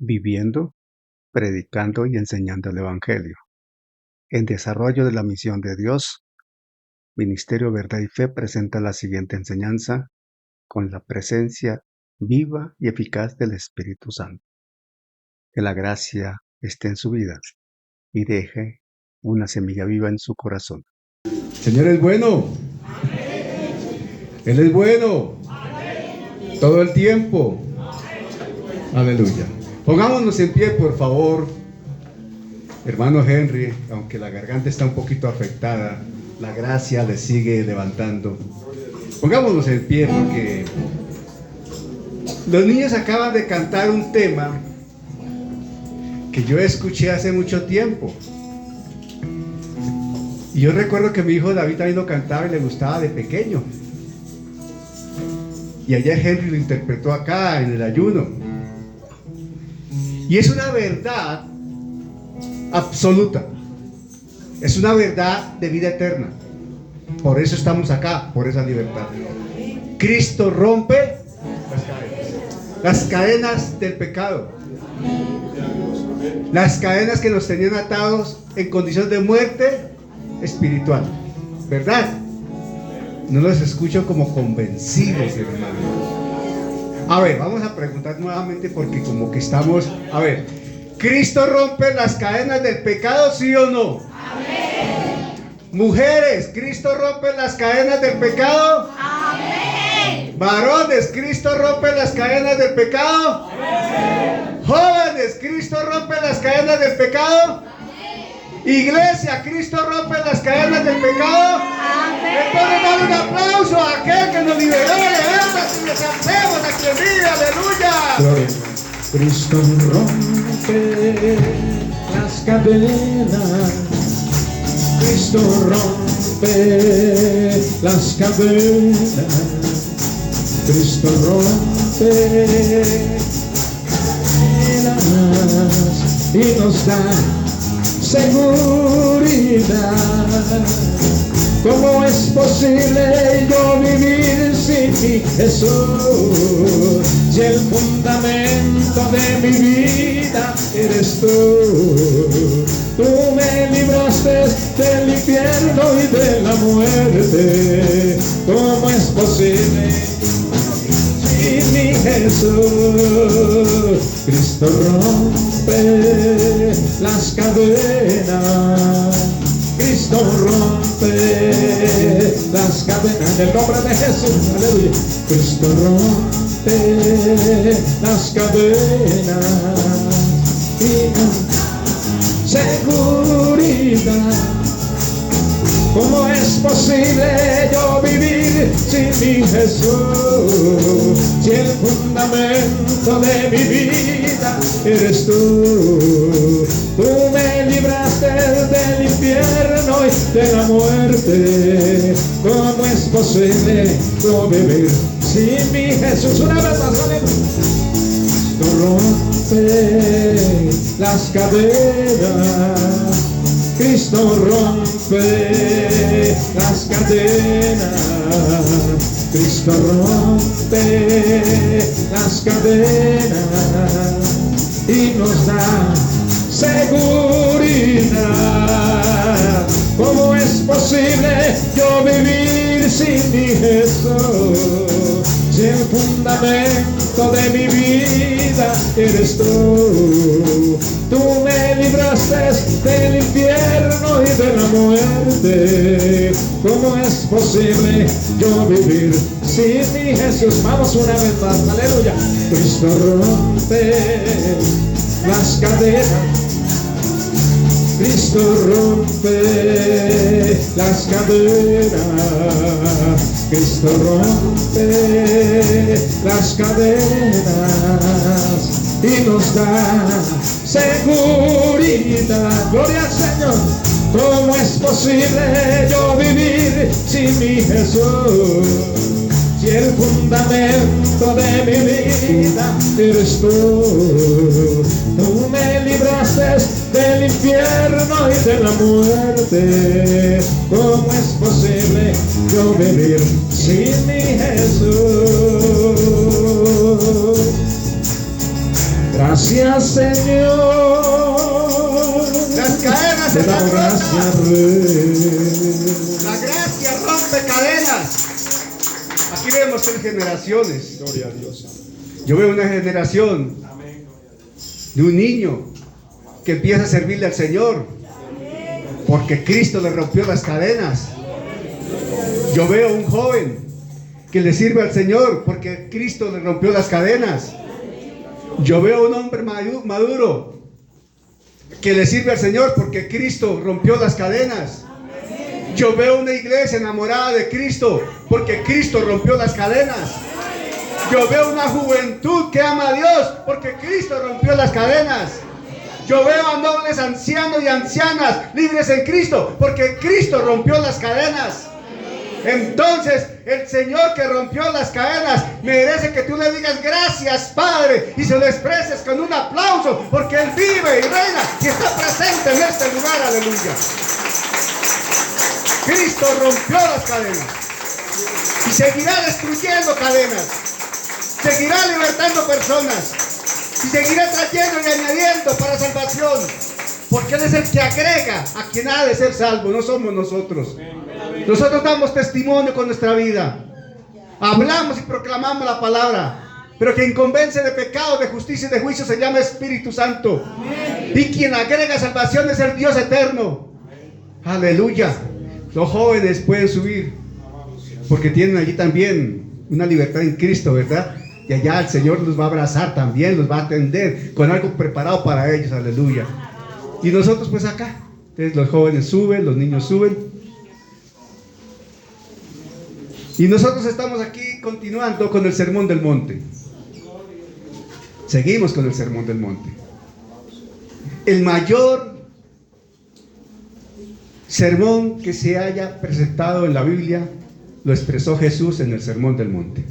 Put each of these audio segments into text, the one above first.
viviendo, predicando y enseñando el Evangelio. En desarrollo de la misión de Dios, Ministerio Verdad y Fe presenta la siguiente enseñanza con la presencia viva y eficaz del Espíritu Santo. Que la gracia esté en su vida y deje una semilla viva en su corazón. Señor es bueno. Él es bueno. Todo el tiempo. Aleluya. Pongámonos en pie, por favor. Hermano Henry, aunque la garganta está un poquito afectada, la gracia le sigue levantando. Pongámonos en pie porque los niños acaban de cantar un tema que yo escuché hace mucho tiempo. Y yo recuerdo que mi hijo David también lo cantaba y le gustaba de pequeño. Y ayer Henry lo interpretó acá en el ayuno. Y es una verdad absoluta. Es una verdad de vida eterna. Por eso estamos acá, por esa libertad. Cristo rompe las cadenas del pecado. Las cadenas que nos tenían atados en condición de muerte espiritual. ¿Verdad? No los escucho como convencidos, hermano. A ver, vamos a preguntar nuevamente porque como que estamos... A ver, ¿Cristo rompe las cadenas del pecado, sí o no? Amén. Mujeres, ¿Cristo rompe las cadenas del pecado? Amén. Varones, ¿Cristo rompe las cadenas del pecado? Amén. Jóvenes, ¿Cristo rompe las cadenas del pecado? Iglesia, ¿Cristo rompe las cadenas del pecado? Amén. Entonces dale un aplauso a aquel que nos liberó de estas y le cantemos a quien vive, aleluya. Gloria. Cristo rompe las cadenas. Cristo rompe las cadenas. Cristo rompe cadenas y nos da seguridad. ¿Cómo es posible yo vivir sin ti, Jesús? Si el fundamento de mi vida eres tú. Tú me libraste del infierno y de la muerte. ¿Cómo es posible sin mi Jesús? Cristo rompe las cadenas. Cristo rompe las cadenas en el nombre de Jesús, aleluya. Cristo rompe las cadenas y con seguridad. ¿Cómo es posible yo vivir sin mi Jesús? Si el fundamento de mi vida eres tú. Tú me libraste del infierno y de la muerte. ¿Cómo es posible yo vivir sin mi Jesús? Una vez más, Cristo rompe las cadenas. Cristo rompe las cadenas. Cristo rompe las cadenas y nos da seguridad. ¿Cómo es posible yo vivir sin mi Jesús? Si el fundamento de mi vida eres tú. Tú me libraste del infierno y de la muerte. ¿Cómo es posible yo vivir sin mi Jesús? Vamos una vez más, aleluya. Cristo rompe las cadenas. Cristo rompe las cadenas. Cristo rompe las cadenas y nos da seguridad. Gloria al Señor. ¿Cómo es posible yo vivir sin mi Jesús? Si el fundamento de mi vida eres tú. Tú me libraste del infierno y de la muerte. ¿Cómo es posible yo vivir sin mi Jesús? Gracias, Señor. Las cadenas Te están damos rotas. gracias, Rey. La gracia rompe cadenas. Aquí vemos 3 generaciones. Gloria a Dios. Yo veo una generación de un niño que empieza a servirle al Señor porque Cristo le rompió las cadenas. Yo veo un joven que le sirve al Señor porque Cristo le rompió las cadenas. Yo veo un hombre maduro que le sirve al Señor porque Cristo rompió las cadenas. Yo veo una iglesia enamorada de Cristo porque Cristo rompió las cadenas. Yo veo una juventud que ama a Dios porque Cristo rompió las cadenas. Yo veo a nobles ancianos y ancianas libres en Cristo porque Cristo rompió las cadenas. Entonces el Señor que rompió las cadenas merece que tú le digas gracias, Padre, y se lo expreses con un aplauso porque Él vive y reina y está presente en este lugar. Aleluya. Cristo rompió las cadenas y seguirá destruyendo cadenas, seguirá libertando personas y seguirá trayendo y añadiendo para salvación, porque Él es el que agrega a quien ha de ser salvo, no somos nosotros. Nosotros damos testimonio con nuestra vida, hablamos y proclamamos la palabra, pero quien convence de pecado, de justicia y de juicio se llama Espíritu Santo. Y quien agrega salvación es el Dios eterno. Aleluya. Los jóvenes pueden subir porque tienen allí también una libertad en Cristo, ¿verdad? Y allá el Señor los va a abrazar también, los va a atender con algo preparado para ellos. Aleluya. Y nosotros pues acá, entonces los jóvenes suben, los niños suben. Y nosotros estamos aquí continuando con el Sermón del Monte. Seguimos con el Sermón del Monte. El mayor sermón que se haya presentado en la Biblia lo expresó Jesús en el Sermón del Monte.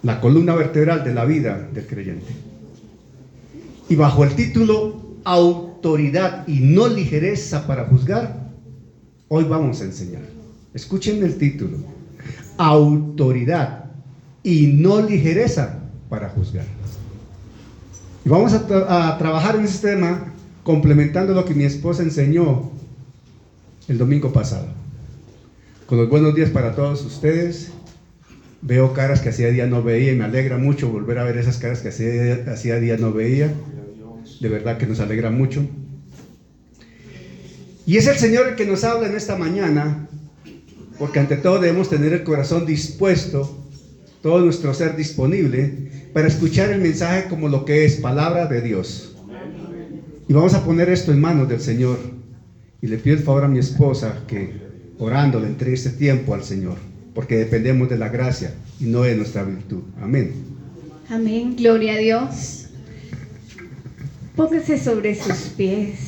La columna vertebral de la vida del creyente. Y bajo el título Autoridad y no ligereza para juzgar, hoy vamos a enseñar. Escuchen el título. Autoridad y no ligereza para juzgar. Y vamos a trabajar en este tema complementando lo que mi esposa enseñó el domingo pasado. Con los buenos días para todos ustedes. Veo caras que hacía día no veía y me alegra mucho volver a ver esas caras que hacía día no veía. De verdad que nos alegra mucho. Y es el Señor el que nos habla en esta mañana, porque ante todo debemos tener el corazón dispuesto, todo nuestro ser disponible para escuchar el mensaje como lo que es, palabra de Dios. Y vamos a poner esto en manos del Señor. Y le pido el favor a mi esposa que orando le entregue este tiempo al Señor, porque dependemos de la gracia y no de nuestra virtud. Amén. Amén, gloria a Dios. Póngase sobre sus pies.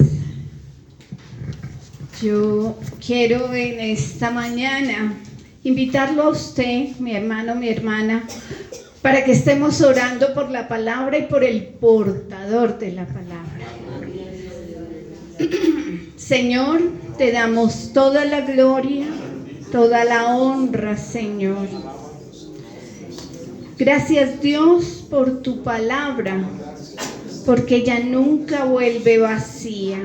Yo quiero en esta mañana invitarlo a usted, mi hermano, mi hermana, para que estemos orando por la palabra y por el portador de la palabra. Señor, te damos toda la gloria, toda la honra, Señor. Gracias, Dios, por tu palabra, porque ella nunca vuelve vacía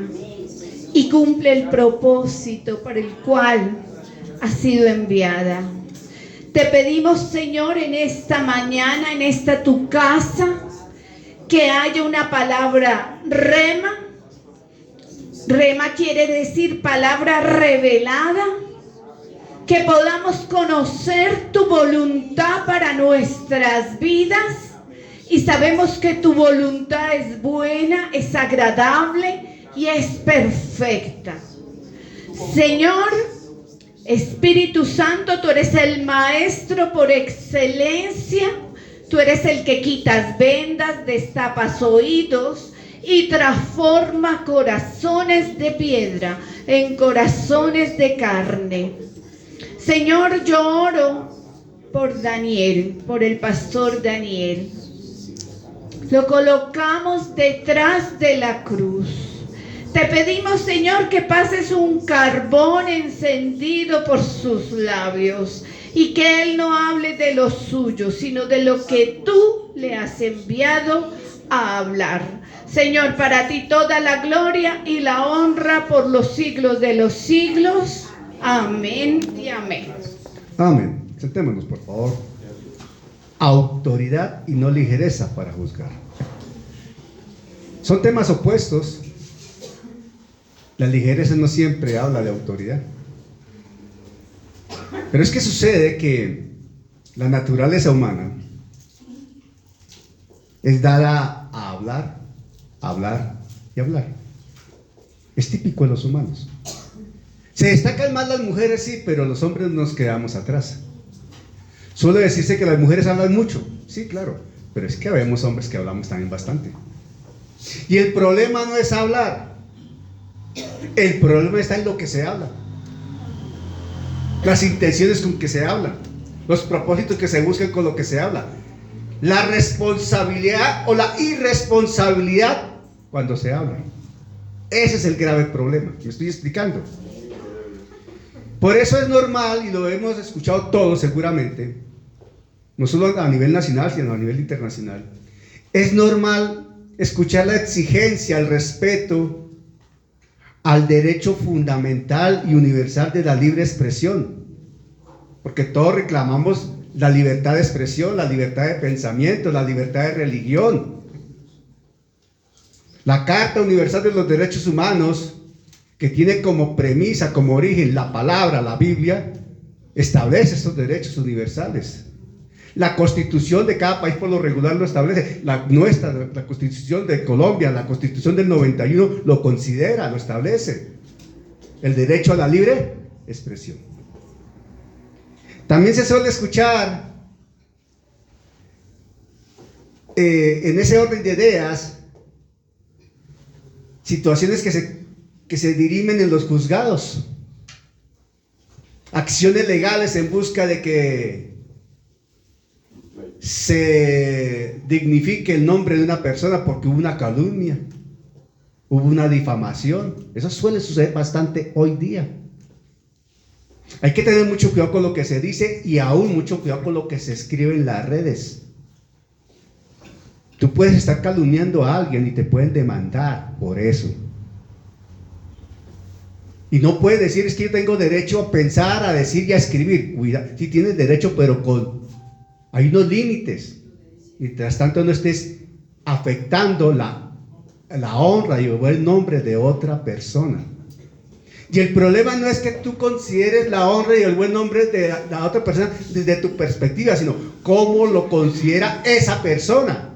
y cumple el propósito para el cual ha sido enviada. Te pedimos, Señor, en esta mañana, en esta tu casa, que haya una palabra rema. Rema quiere decir palabra revelada, que podamos conocer tu voluntad para nuestras vidas, y sabemos que tu voluntad es buena, es agradable y es perfecta. Señor, Espíritu Santo, tú eres el maestro por excelencia. Tú eres el que quitas vendas, destapas oídos y transforma corazones de piedra en corazones de carne. Señor, yo oro por Daniel, por el pastor Daniel. Lo colocamos detrás de la cruz. Te pedimos, Señor, que pases un carbón encendido por sus labios y que él no hable de lo suyo, sino de lo que tú le has enviado a hablar. Señor, para ti toda la gloria y la honra por los siglos de los siglos. Amén y amén. Amén. Sentémonos, por favor. Autoridad y no ligereza para juzgar. Son temas opuestos. La ligereza no siempre habla de autoridad. Pero es que sucede que la naturaleza humana es dada a hablar, hablar y hablar. Es típico de los humanos. Se destacan más las mujeres, sí, pero los hombres nos quedamos atrás. Suele decirse que las mujeres hablan mucho, sí, claro, pero es que habemos hombres que hablamos también bastante. Y el problema no es hablar, el problema está en lo que se habla, las intenciones con que se hablan, los propósitos que se buscan con lo que se habla, la responsabilidad o la irresponsabilidad cuando se habla. Ese es el grave problema, me estoy explicando. Por eso es normal, y lo hemos escuchado todos seguramente, no solo a nivel nacional, sino a nivel internacional, es normal escuchar la exigencia, el respeto al derecho fundamental y universal de la libre expresión, porque todos reclamamos la libertad de expresión, la libertad de pensamiento, la libertad de religión. La Carta Universal de los Derechos Humanos, que tiene como premisa, como origen la palabra, la Biblia, establece estos derechos universales. La Constitución de cada país por lo regular lo establece. La Constitución de Colombia, la Constitución del 91 lo considera, lo establece. El derecho a la libre expresión. También se suele escuchar en ese orden de ideas situaciones que se dirimen en los juzgados, acciones legales en busca de que se dignifique el nombre de una persona porque hubo una calumnia, hubo una difamación. Eso suele suceder bastante hoy día. Hay que tener mucho cuidado con lo que se dice y aún mucho cuidado con lo que se escribe en las redes. Tú puedes estar calumniando a alguien y te pueden demandar por eso. Y no puedes decir, es que yo tengo derecho a pensar, a decir y a escribir. Cuida, sí tienes derecho, pero hay unos límites. Mientras tanto no estés afectando la honra y el buen nombre de otra persona. Y el problema no es que tú consideres la honra y el buen nombre de la otra persona desde tu perspectiva, sino cómo lo considera esa persona.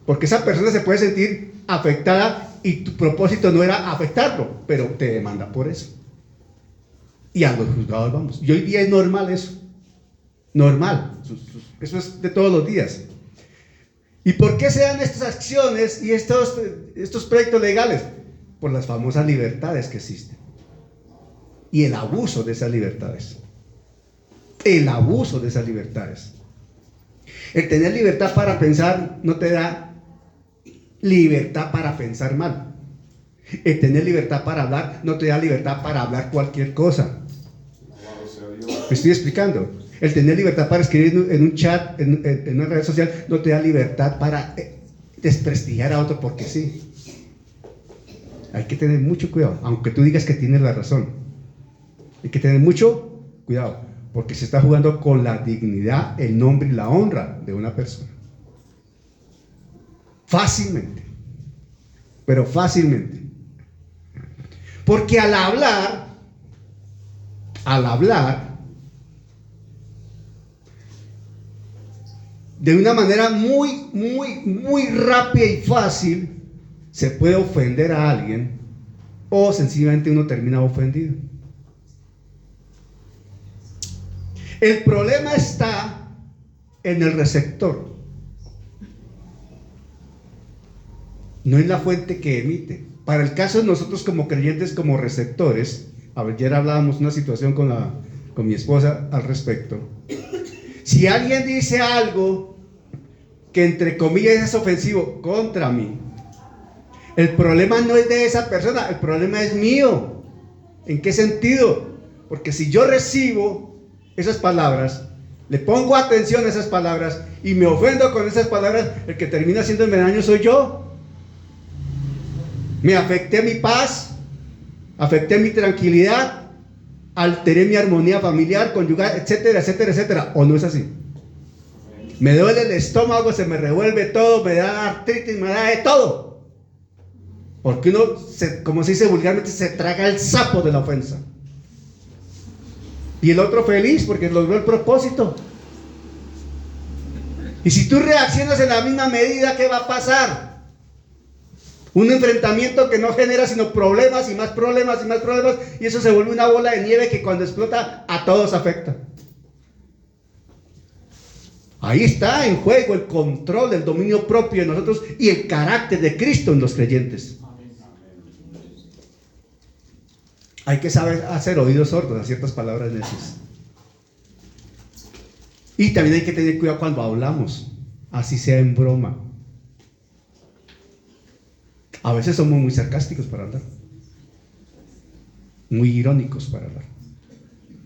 Porque esa persona se puede sentir afectada y tu propósito no era afectarlo, pero te demanda por eso. Y a los juzgados vamos. Y hoy día es normal eso. Normal. Eso es de todos los días. ¿Y por qué se dan estas acciones y estos proyectos legales? Por las famosas libertades que existen. Y el abuso de esas libertades. El abuso de esas libertades. El tener libertad para pensar no te da libertad para pensar mal. El tener libertad para hablar no te da libertad para hablar cualquier cosa. ¿Me estoy explicando? El tener libertad para escribir en un chat, en una red social, no te da libertad para desprestigiar a otro porque sí. Hay que tener mucho cuidado, aunque tú digas que tienes la razón. Hay que tener mucho cuidado, porque se está jugando con la dignidad, el nombre y la honra de una persona. Fácilmente, pero fácilmente. Porque al hablar, de una manera muy rápida y fácil, se puede ofender a alguien o sencillamente uno termina ofendido. El problema está en el receptor, no en la fuente que emite. Para el caso de nosotros como creyentes, como receptores, ayer hablábamos una situación con mi esposa al respecto. Si alguien dice algo que entre comillas es ofensivo contra mí, el problema no es de esa persona, el problema es mío. ¿En qué sentido? Porque si yo recibo esas palabras, le pongo atención a esas palabras y me ofendo con esas palabras, el que termina siendo el daño soy yo. Me afecté mi paz, afecté mi tranquilidad, alteré mi armonía familiar, conyugal, etcétera, etcétera, etcétera. ¿O no es así? Me duele el estómago, se me revuelve todo, me da artritis, me da de todo. Porque uno, como se dice vulgarmente, se traga el sapo de la ofensa. Y el otro feliz porque logró el propósito. Y si tú reaccionas en la misma medida, ¿qué va a pasar? Un enfrentamiento que no genera sino problemas y más problemas y más problemas, y eso se vuelve una bola de nieve que cuando explota a todos afecta. Ahí está en juego el control del dominio propio de nosotros y el carácter de Cristo en los creyentes. Hay que saber hacer oídos sordos a ciertas palabras necias. Y también hay que tener cuidado cuando hablamos, así sea en broma. A veces somos muy sarcásticos para hablar, muy irónicos para hablar,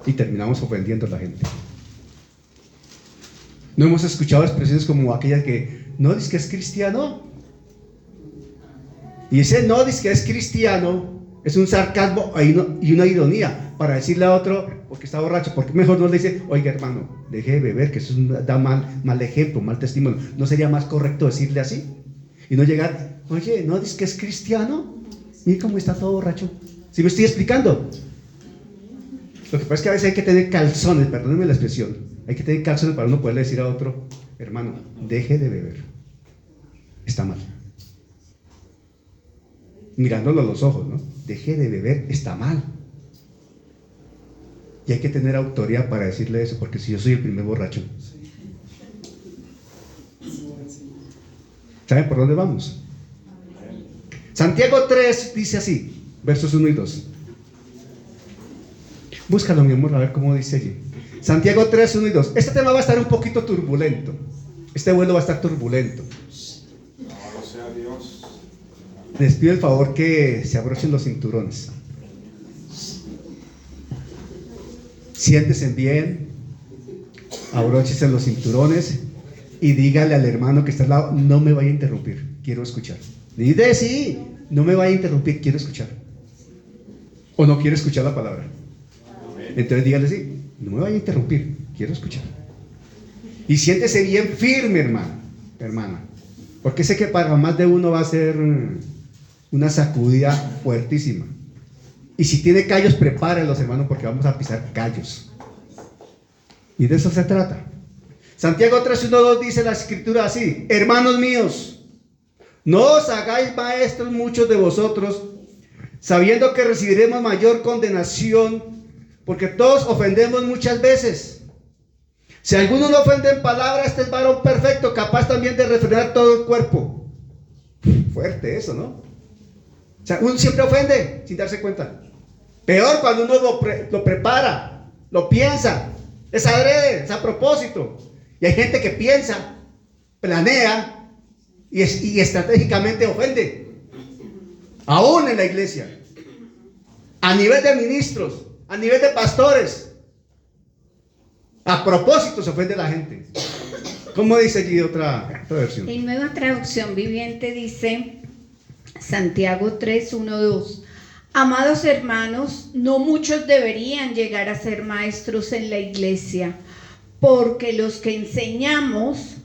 y terminamos ofendiendo a la gente. No hemos escuchado expresiones como aquellas que no dice que es cristiano, y ese no dice que es cristiano es un sarcasmo y una ironía para decirle a otro porque está borracho, porque mejor no le dice, oiga hermano, deje de beber, que eso da mal ejemplo, mal testimonio. ¿No sería más correcto decirle así? Y no llegar, oye, ¿no dices que es cristiano? Mira cómo está todo borracho. ¿Sí me estoy explicando? Lo que pasa es que a veces hay que tener calzones, perdónenme la expresión, hay que tener calzones para uno poderle decir a otro, hermano, deje de beber, está mal. Mirándolo a los ojos, ¿no? Deje de beber, está mal. Y hay que tener autoridad para decirle eso, porque si yo soy el primer borracho. ¿Saben por dónde vamos? Santiago 3 dice así, versos 1 y 2. Búscalo, mi amor, a ver cómo dice allí. Santiago 3, 1 y 2. Este tema va a estar un poquito turbulento. Este vuelo va a estar turbulento. Les pido el favor que se abrochen los cinturones. Siéntense bien, abróchense los cinturones y dígale al hermano que está al lado, no me vaya a interrumpir, quiero escuchar. Dice sí, no me vaya a interrumpir, quiero escuchar. O no quiero escuchar la palabra. Entonces dígale sí, no me vaya a interrumpir, quiero escuchar. Y siéntese bien firme, hermana, porque sé que para más de uno va a ser una sacudida fuertísima. Y si tiene callos, prepárenlos, hermanos, porque vamos a pisar callos. Y de eso se trata. Santiago 3:1-2 dice la escritura así: hermanos míos, no os hagáis maestros muchos de vosotros, sabiendo que recibiremos mayor condenación, porque todos ofendemos muchas veces. Si alguno no ofende en palabra, este es varón perfecto, capaz también de refrenar todo el cuerpo. Fuerte eso, ¿no? O sea, uno siempre ofende sin darse cuenta. Peor cuando uno lo prepara, lo piensa, es adrede, es a propósito. Y hay gente que piensa, planea y estratégicamente ofende. Aún en la iglesia, a nivel de ministros, a nivel de pastores, a propósito se ofende la gente. ¿Cómo dice allí otra versión? En Nueva Traducción Viviente dice Santiago 3:1-2: amados hermanos, no muchos deberían llegar a ser maestros en la iglesia, porque los que enseñamos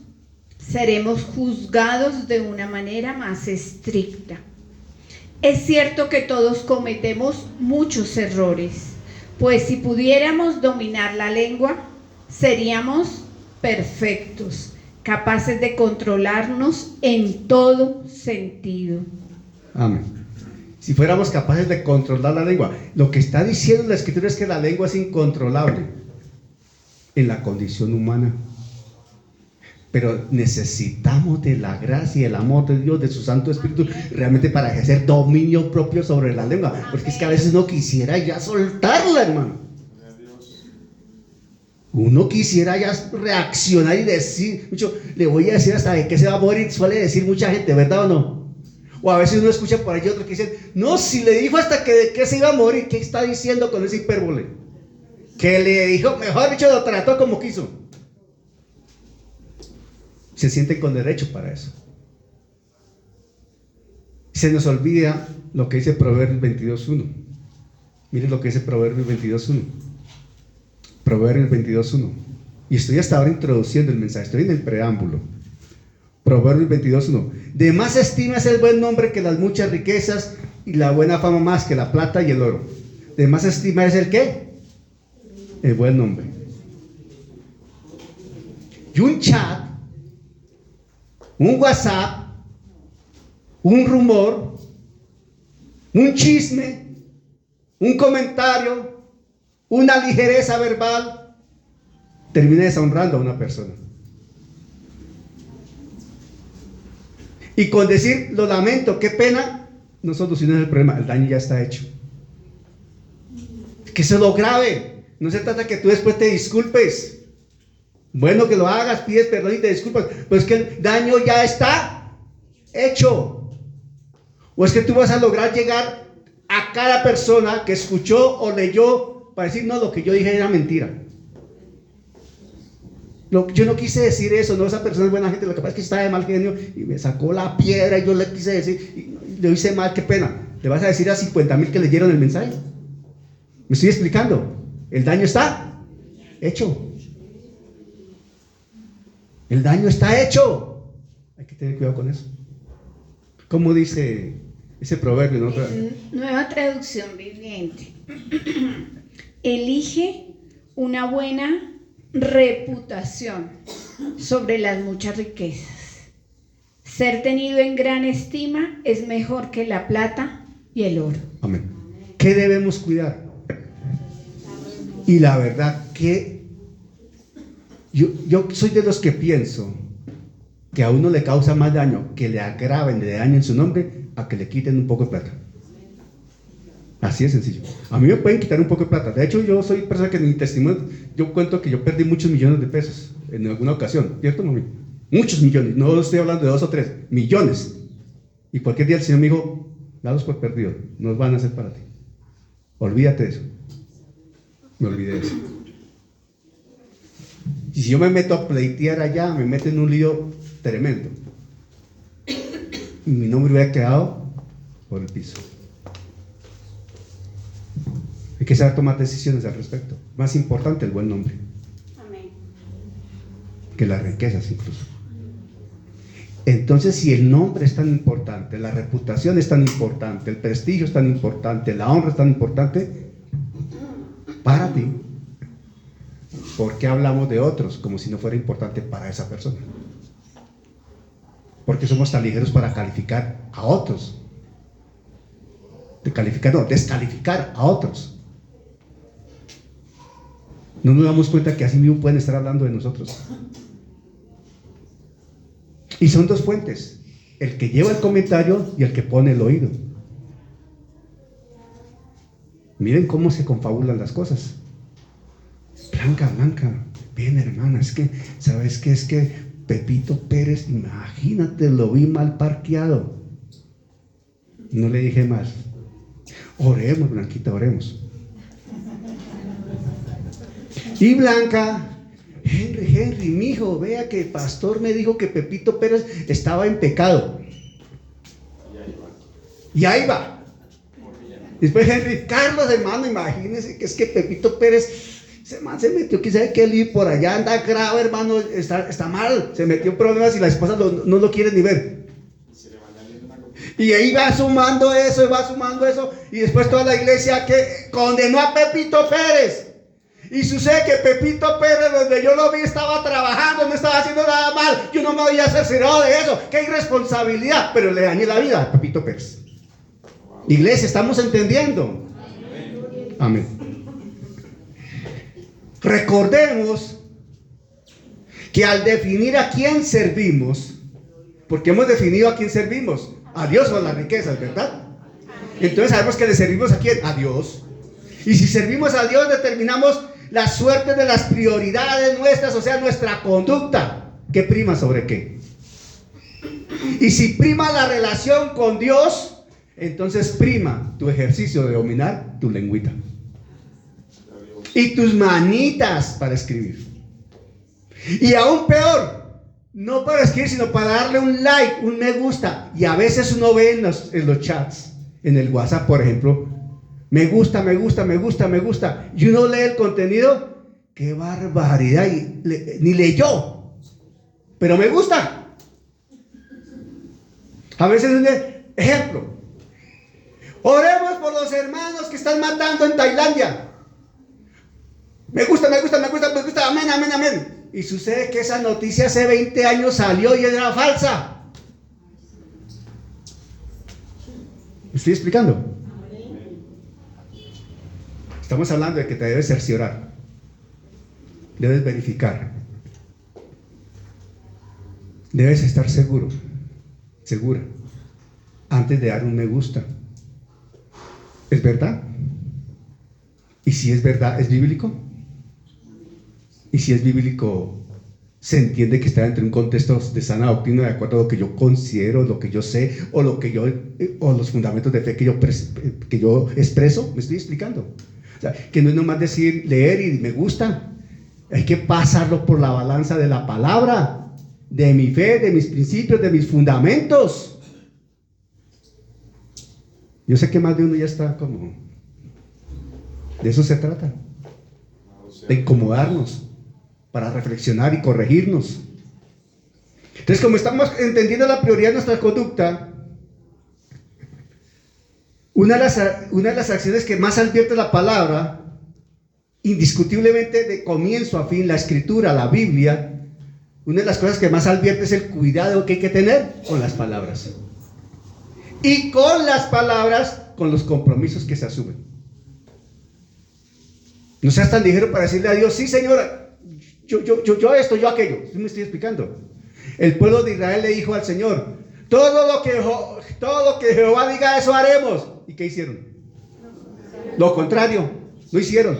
seremos juzgados de una manera más estricta. Es cierto que todos cometemos muchos errores, pues si pudiéramos dominar la lengua, seríamos perfectos, capaces de controlarnos en todo sentido. Amén. Si fuéramos capaces de controlar la lengua, lo que está diciendo la escritura es que la lengua es incontrolable en la condición humana. Pero necesitamos de la gracia y el amor de Dios, de su Santo Espíritu, realmente para ejercer dominio propio sobre la lengua. Porque es que a veces uno quisiera ya soltarla, hermano. Uno quisiera ya reaccionar y decir, mucho, le voy a decir hasta de qué se va a morir, suele decir mucha gente, ¿verdad o no? O a veces uno escucha por ahí otros que dicen, no, si le dijo hasta que de qué se iba a morir, ¿qué está diciendo con ese hipérbole? que le dijo, mejor dicho, lo trató como quiso. Se sienten con derecho para eso. Se nos olvida lo que dice Proverbios 22.1. Miren lo que dice Proverbios 22.1. Proverbios 22.1. Y estoy hasta ahora introduciendo el mensaje, estoy en el preámbulo. Proverbios 22.1. De más estima es el buen nombre que las muchas riquezas, y la buena fama más que la plata y el oro. De más estima es el ¿qué? El buen nombre. Y un chat, un WhatsApp, un rumor, un chisme, un comentario, una ligereza verbal, termina deshonrando a una persona. Y con decir, lo lamento, qué pena, no soluciona el problema, el daño ya está hecho. Que eso es lo grave. No se trata que tú después te disculpes. Bueno, que lo hagas, pides perdón y te disculpas, pero es que el daño ya está hecho. O es que tú vas a lograr llegar a cada persona que escuchó o leyó para decir, no, lo que yo dije era mentira. Yo no quise decir eso, no, esa persona es buena gente, lo que pasa es que estaba de mal genio y me sacó la piedra y yo le quise decir, y le hice mal, qué pena. Le vas a decir a 50,000 que leyeron el mensaje. ¿Me estoy explicando? El daño está hecho. El daño está hecho. Hay que tener cuidado con eso. ¿Cómo dice ese proverbio? ¿No? Nueva traducción viviente. Elige una buena reputación sobre las muchas riquezas. Ser tenido en gran estima es mejor que la plata y el oro. Amén. ¿Qué debemos cuidar? Y la verdad que yo soy de los que pienso que a uno le causa más daño que le agraven, le dañen su nombre, a que le quiten un poco de plata. Así de sencillo. A mí me pueden quitar un poco de plata. De hecho, yo soy persona que en mi testimonio, yo cuento que yo perdí muchos millones de pesos en alguna ocasión, ¿cierto, mami? Muchos millones, no estoy hablando de 2 o 3, millones. Y cualquier día el Señor me dijo, dados por perdido, no van a ser para ti. Olvídate de eso. Me olvidé de eso. Y si yo me meto a pleitear allá, me meto en un lío tremendo. Y mi nombre hubiera quedado por el piso. Hay que saber tomar decisiones al respecto. Más importante el buen nombre. Amén. Que las riquezas incluso. Entonces, si el nombre es tan importante, la reputación es tan importante, el prestigio es tan importante, la honra es tan importante, para ti, ¿por qué hablamos de otros como si no fuera importante para esa persona? Porque somos tan ligeros para calificar a otros. Descalificar a otros. No nos damos cuenta que así mismo pueden estar hablando de nosotros. Y son dos fuentes, el que lleva el comentario y el que pone el oído. Miren cómo se confabulan las cosas. Blanca, ven hermana, es que, ¿sabes qué? Es que Pepito Pérez, imagínate, lo vi mal parqueado. No le dije más. Oremos, Blanquita, oremos. Y Blanca, Henry, mijo, vea que el pastor me dijo que Pepito Pérez estaba en pecado. Y ahí va. Después Henry, Carlos, hermano, imagínese que es que Pepito Pérez, ese man se metió, quizás que él por allá anda grave, hermano, está mal, se metió en problemas y la esposa no lo quiere ni ver. Y ahí va sumando eso, y después toda la iglesia que condenó a Pepito Pérez. Y sucede que Pepito Pérez, donde yo lo vi, estaba trabajando, no estaba haciendo nada mal. Yo no me había cerciorado de eso. ¡Qué irresponsabilidad! Pero le dañé la vida a Pepito Pérez. Iglesia, ¿estamos entendiendo? Amén. Recordemos que al definir a quién servimos, porque hemos definido a quién servimos, a Dios o a las riquezas, ¿verdad? Entonces sabemos que le servimos a quién, a Dios. Y si servimos a Dios, determinamos la suerte de las prioridades nuestras, o sea, nuestra conducta. ¿Qué prima sobre qué? Y si prima la relación con Dios, entonces prima tu ejercicio de dominar tu lengüita. y tus manitas para escribir. Y aún peor, no para escribir, sino para darle un like, un me gusta. Y a veces uno ve en los chats, en el WhatsApp, por ejemplo, me gusta, me gusta, me gusta, me gusta. Y uno lee el contenido, qué barbaridad, y ni leyó, pero me gusta. A veces uno lee, ejemplo, oremos por los hermanos que están matando en Tailandia. Me gusta, me gusta, me gusta, me gusta, amén, amén, amén. Y sucede que esa noticia hace 20 años salió y era falsa. ¿Me estoy explicando? Estamos hablando de que te debes cerciorar, debes verificar, debes estar seguro, segura, antes de dar un me gusta. ¿Es verdad? Y si es verdad, ¿es bíblico? Y si es bíblico, se entiende que está dentro de un contexto de sana doctrina, de acuerdo a lo que yo considero, lo que yo sé, o los fundamentos de fe que yo expreso. ¿Me estoy explicando? O sea, que no es nomás decir, leer y me gusta. Hay que pasarlo por la balanza de la palabra, de mi fe, de mis principios, de mis fundamentos. Yo sé que más de uno ya está como... De eso se trata, de incomodarnos para reflexionar y corregirnos. Entonces, como estamos entendiendo la prioridad de nuestra conducta, una de las acciones que más advierte la palabra, indiscutiblemente de comienzo a fin, la escritura, la Biblia, una de las cosas que más advierte es el cuidado que hay que tener con las palabras. Y con las palabras, con los compromisos que se asumen. No seas tan ligero para decirle a Dios, sí, Señora, yo esto, yo aquello. ¿Sí me estoy explicando? El pueblo de Israel le dijo al Señor, todo lo que Jehová diga, eso haremos. ¿Y qué hicieron? Lo contrario, no hicieron.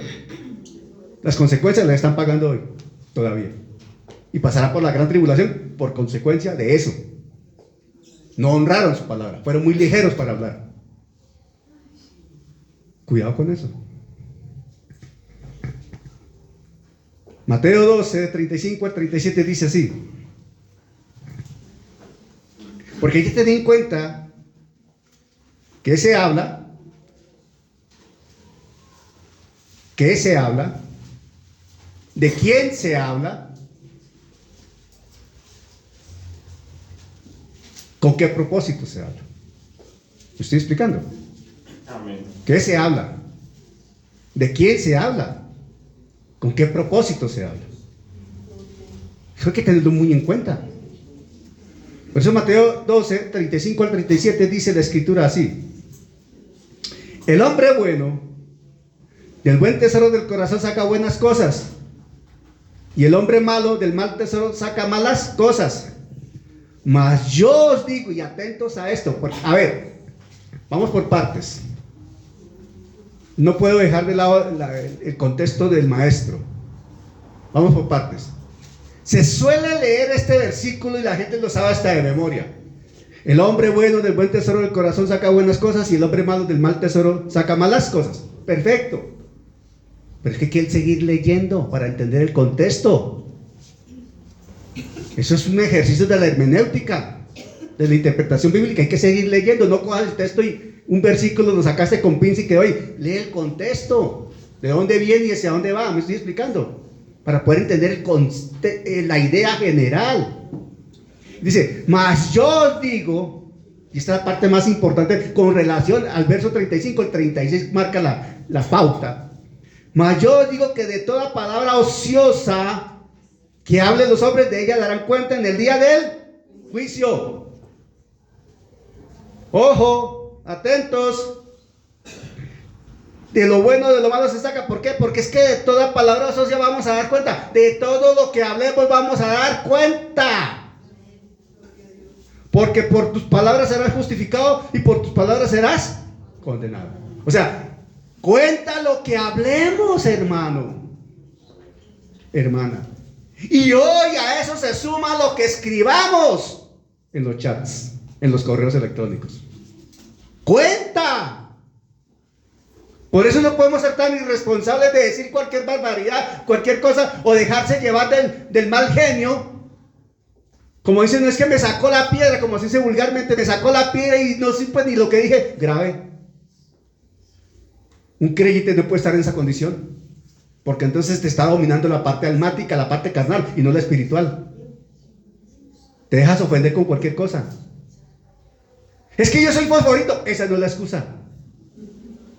Las consecuencias las están pagando hoy, todavía. Y pasará por la gran tribulación por consecuencia de eso. No honraron su palabra, fueron muy ligeros para hablar. Cuidado con eso. Mateo 12, de 35 al 37 dice así. Porque hay que tener en cuenta que se habla, de quién se habla, con qué propósito se habla. ¿Me estoy explicando? Amén. ¿Qué se habla? ¿De quién se habla? ¿Con qué propósito se habla? Eso hay que tenerlo muy en cuenta. Por eso Mateo 12, 35 al 37 dice la escritura así. El hombre bueno, del buen tesoro del corazón saca buenas cosas. Y el hombre malo, del mal tesoro saca malas cosas. Mas yo os digo, y atentos a esto, porque, a ver, vamos por partes. No puedo dejar de lado el contexto del maestro. Vamos por partes. Se suele leer este versículo y la gente lo sabe hasta de memoria. El hombre bueno del buen tesoro del corazón saca buenas cosas y el hombre malo del mal tesoro saca malas cosas. Perfecto. Pero es que hay que seguir leyendo para entender el contexto. Eso es un ejercicio de la hermenéutica, de la interpretación bíblica. Hay que seguir leyendo. No cojas el texto y un versículo lo sacaste con pinza y que hoy lee el contexto, de dónde viene y hacia dónde va. Me estoy explicando, para poder entender la idea general. Dice, mas yo os digo, y esta es la parte más importante con relación al verso 35, el 36 marca la pauta. Mas yo os digo que de toda palabra ociosa que hablen los hombres, de ella darán cuenta en el día del juicio. Ojo, atentos. De lo bueno, de lo malo se saca. ¿Por qué? Porque es que de toda palabra ociosa vamos a dar cuenta. De todo lo que hablemos vamos a dar cuenta. Porque por tus palabras serás justificado y por tus palabras serás condenado. O sea, cuenta lo que hablemos, hermano, hermana. Y hoy a eso se suma lo que escribamos en los chats, en los correos electrónicos. Cuenta. Por eso no podemos ser tan irresponsables de decir cualquier barbaridad, cualquier cosa, o dejarse llevar del mal genio. Como dicen, no es que me sacó la piedra, como se dice vulgarmente, me sacó la piedra y no supe ni lo que dije. Grave. Un creyente no puede estar en esa condición, porque entonces te está dominando la parte almática, la parte carnal y no la espiritual. Te dejas ofender con cualquier cosa. Es que yo soy fosforito. Esa no es la excusa.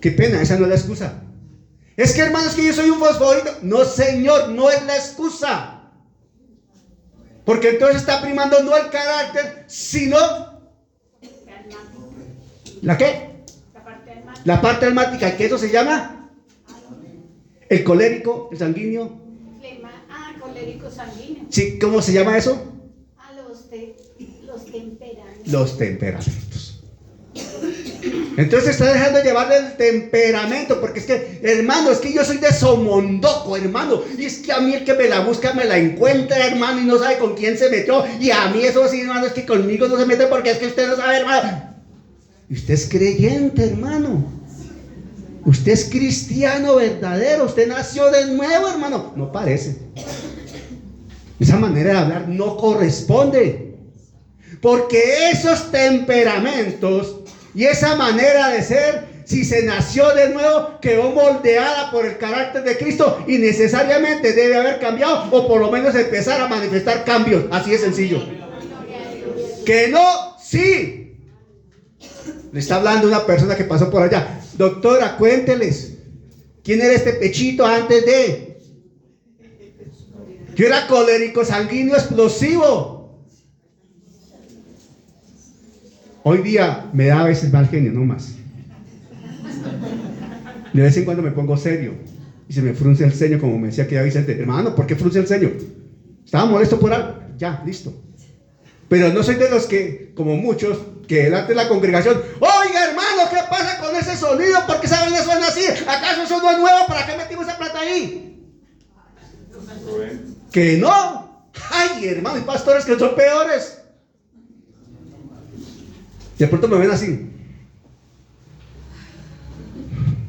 Qué pena, esa no es la excusa. Es que, hermanos, que yo soy un fosforito. No, señor, no es la excusa. Porque entonces está primando no el carácter, sino ¿la qué? La parte almática, que eso se llama el colérico, el sanguíneo. Colérico sanguíneo. Sí, ¿cómo se llama eso? Los temperamentos. Los temperamentos. Entonces está dejando llevarle el temperamento, porque es que, hermano, es que yo soy de somondoco, hermano, y es que a mí el que me la busca me la encuentra, hermano, y no sabe con quién se metió, y a mí eso sí, hermano, es que conmigo no se mete porque es que usted no sabe, hermano. Y usted es creyente, hermano, usted es cristiano verdadero, usted nació de nuevo, hermano. No parece. Esa manera de hablar no corresponde, porque esos temperamentos y esa manera de ser, si se nació de nuevo, quedó moldeada por el carácter de Cristo y necesariamente debe haber cambiado, o por lo menos empezar a manifestar cambios. Así de sencillo. Que no, sí. Le está hablando una persona que pasó por allá. Doctora, cuénteles, ¿quién era este pechito antes de? Yo era colérico sanguíneo explosivo. Hoy día me da a veces mal genio, no más. De vez en cuando me pongo serio y se me frunce el ceño, como me decía aquella Vicente. Hermano, ¿por qué frunce el ceño? Estaba molesto por algo. Ya, listo. Pero no soy de los que, como muchos, que delante de la congregación, oiga, hermano, ¿qué pasa con ese sonido? ¿Por qué saben que suena así? ¿Acaso eso no es nuevo? ¿Para qué metimos esa plata ahí? Que no. Ay, hermano, hay pastores que son peores. De pronto me ven así.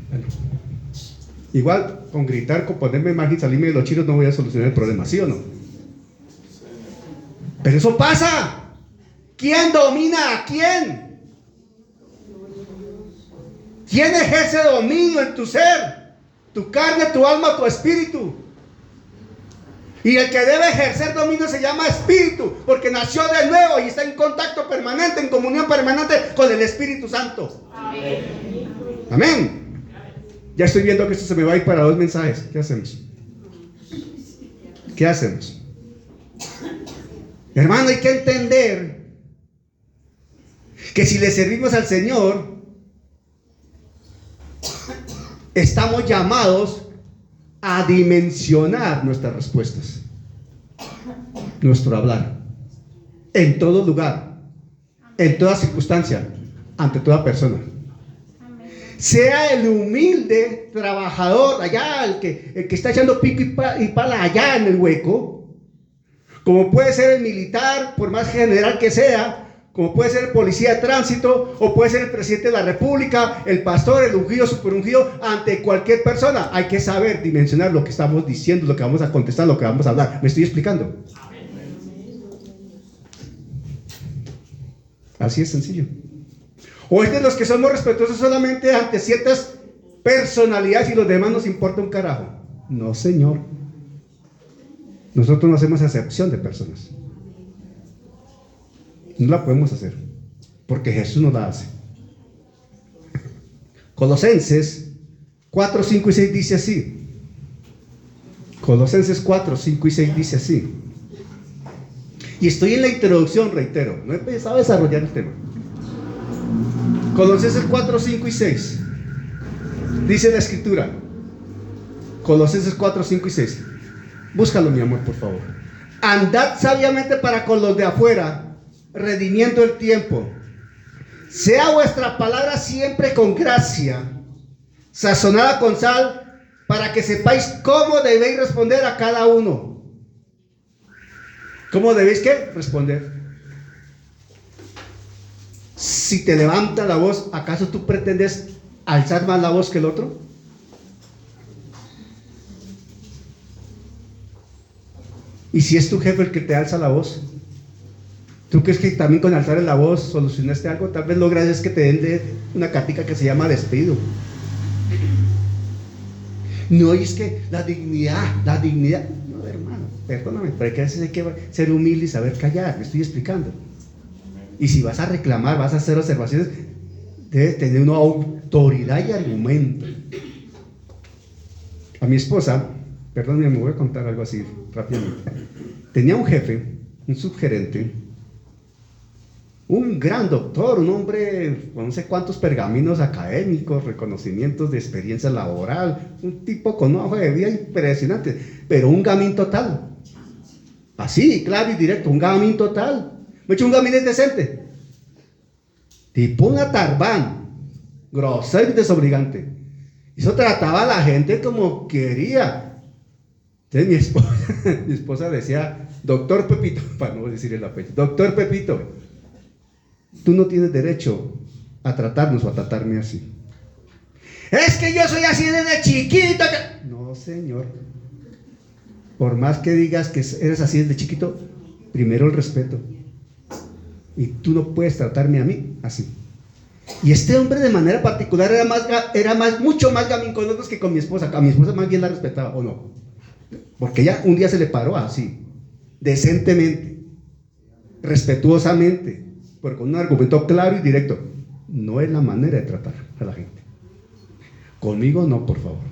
Bueno, igual con gritar, con ponerme mal y salirme de los chinos no voy a solucionar el problema, ¿sí o no? Pero eso pasa. ¿Quién domina a quién? ¿Quién ejerce dominio en tu ser? Tu carne, tu alma, tu espíritu. Y el que debe ejercer dominio se llama espíritu, porque nació de nuevo y está en contacto permanente, en comunión permanente con el Espíritu Santo. Amén. Amén. Ya estoy viendo que esto se me va a ir para 2 mensajes. ¿Qué hacemos? ¿Qué hacemos? Hermano, hay que entender que si le servimos al Señor, estamos llamados a dimensionar nuestras respuestas, nuestro hablar, en todo lugar, en toda circunstancia, ante toda persona. Sea el humilde trabajador allá, el que está echando pico y pala allá en el hueco, como puede ser el militar, por más general que sea, como puede ser el policía de tránsito, o puede ser el presidente de la república, el pastor, el ungido, superungido, ante cualquier persona. Hay que saber dimensionar lo que estamos diciendo, lo que vamos a contestar, lo que vamos a hablar. ¿Me estoy explicando? Así es sencillo. O es de los que somos respetuosos solamente ante ciertas personalidades y los demás nos importa un carajo. No, señor. Nosotros no hacemos excepción de personas. No la podemos hacer, porque Jesús no la hace. Colosenses 4, 5 y 6 dice así. Colosenses 4, 5 y 6 dice así. Y estoy en la introducción, reitero, no he empezado a desarrollar el tema. Colosenses 4, 5 y 6 dice la escritura. Colosenses 4, 5 y 6. Búscalo, mi amor, por favor. Andad sabiamente para con los de afuera, redimiendo el tiempo. Sea vuestra palabra siempre con gracia, sazonada con sal, para que sepáis cómo debéis responder a cada uno. ¿Cómo debéis qué? Responder. Si te levanta la voz, ¿acaso tú pretendes alzar más la voz que el otro? ¿Y si es tu jefe el que te alza la voz? ¿Tú crees que también con alzar la voz solucionaste algo? Tal vez logras es que te den una cartica que se llama despido. No, y es que la dignidad. No, hermano, perdóname, pero a veces hay que ser humilde y saber callar, me estoy explicando. Y si vas a reclamar, vas a hacer observaciones, debes tener una autoridad y argumento. A mi esposa, perdóname, me voy a contar algo así rápidamente. Tenía un jefe, un subgerente, un gran doctor, un hombre con no sé cuántos pergaminos académicos, reconocimientos de experiencia laboral, un tipo con una hoja de vida impresionante, pero un gamín total. Así, claro y directo, un gamín total. Me he hecho un gamín decente. Tipo un atarbán, grosero y desobligante. Eso trataba a la gente como quería. Entonces mi esposa decía, doctor Pepito, para no decir el apellido, doctor Pepito, tú no tienes derecho a tratarnos o a tratarme así. Es que yo soy así desde chiquito. No, señor. Por más que digas que eres así desde chiquito, primero el respeto. Y tú no puedes tratarme a mí así. Y este hombre de manera particular era mucho más gamín con nosotros que con mi esposa. A mi esposa más bien la respetaba, ¿o no? Porque ella un día se le paró así, decentemente, respetuosamente, pero con un argumento claro y directo. No es la manera de tratar a la gente. Conmigo no, por favor.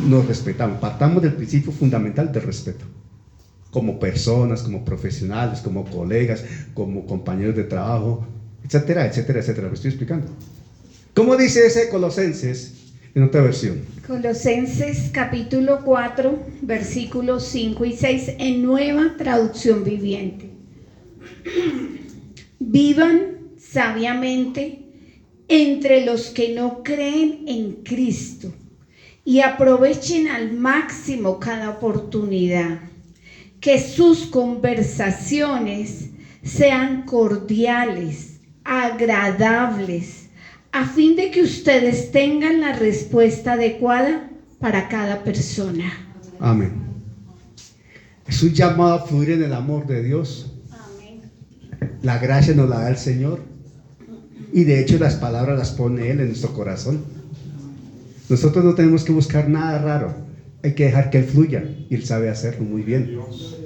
Nos respetamos, partamos del principio fundamental del respeto. Como personas, como profesionales, como colegas, como compañeros de trabajo, etcétera, etcétera, etcétera. ¿Me estoy explicando? ¿Cómo dice ese Colosenses en otra versión? Colosenses capítulo 4, versículos 5 y 6 en Nueva Traducción Viviente. Vivan sabiamente entre los que no creen en Cristo y aprovechen al máximo cada oportunidad. Que sus conversaciones sean cordiales, agradables, a fin de que ustedes tengan la respuesta adecuada para cada persona. Amén. Es un llamado a fluir en el amor de Dios. Amén. La gracia nos la da el Señor. Y de hecho las palabras las pone Él en nuestro corazón. Nosotros no tenemos que buscar nada raro. Hay que dejar que Él fluya. Y Él sabe hacerlo muy bien.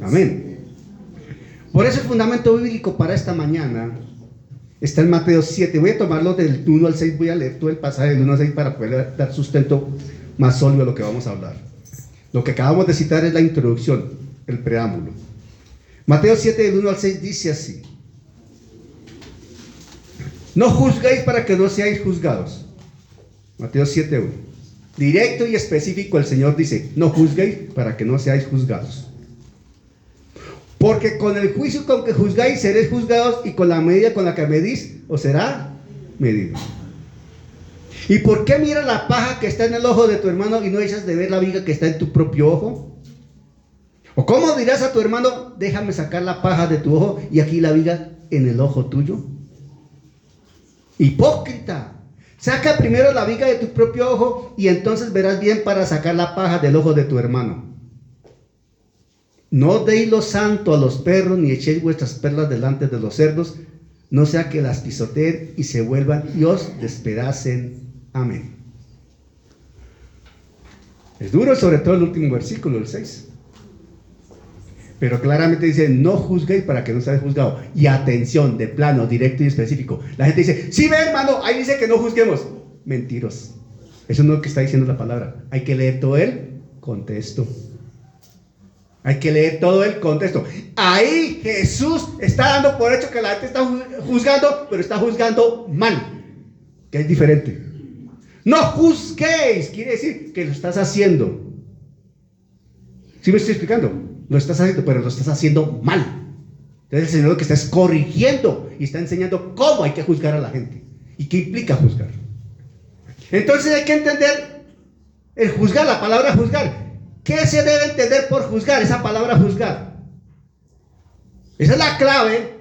Amén. Por eso el fundamento bíblico para esta mañana está en Mateo 7. Voy a tomarlo del 1 al 6. Voy a leer todo el pasaje del 1 al 6 para poder dar sustento más sólido a lo que vamos a hablar. Lo que acabamos de citar es la introducción, el preámbulo. Mateo 7 del 1 al 6 dice así: no juzguéis para que no seáis juzgados. Mateo 7:1. Directo y específico el Señor dice: no juzguéis para que no seáis juzgados. Porque con el juicio con que juzgáis seréis juzgados, y con la medida con la que medís os será medido. ¿Y por qué miras la paja que está en el ojo de tu hermano y no echas de ver la viga que está en tu propio ojo? ¿O cómo dirás a tu hermano: déjame sacar la paja de tu ojo y aquí la viga en el ojo tuyo? Hipócrita, saca primero la viga de tu propio ojo y entonces verás bien para sacar la paja del ojo de tu hermano. No deis lo santo a los perros, ni echéis vuestras perlas delante de los cerdos, no sea que las pisoteen y se vuelvan y os despedacen. Amén. Es duro, sobre todo el último versículo, el 6. Pero claramente dice: no juzguéis para que no seáis juzgados. Y atención, de plano, directo y específico. La gente dice: sí, ve, hermano, ahí dice que no juzguemos. Mentiros. Eso no es lo que está diciendo la palabra. Hay que leer todo el contexto. Hay que leer todo el contexto. Ahí Jesús está dando por hecho que la gente está juzgando, pero está juzgando mal, que es diferente. No juzguéis, quiere decir que lo estás haciendo. ¿Sí me estoy explicando? Lo estás haciendo, pero lo estás haciendo mal. Entonces el Señor lo que está es corrigiendo y está enseñando cómo hay que juzgar a la gente y qué implica juzgar. Entonces hay que entender el juzgar, la palabra juzgar. ¿Qué se debe entender por juzgar? Esa palabra juzgar. Esa es la clave,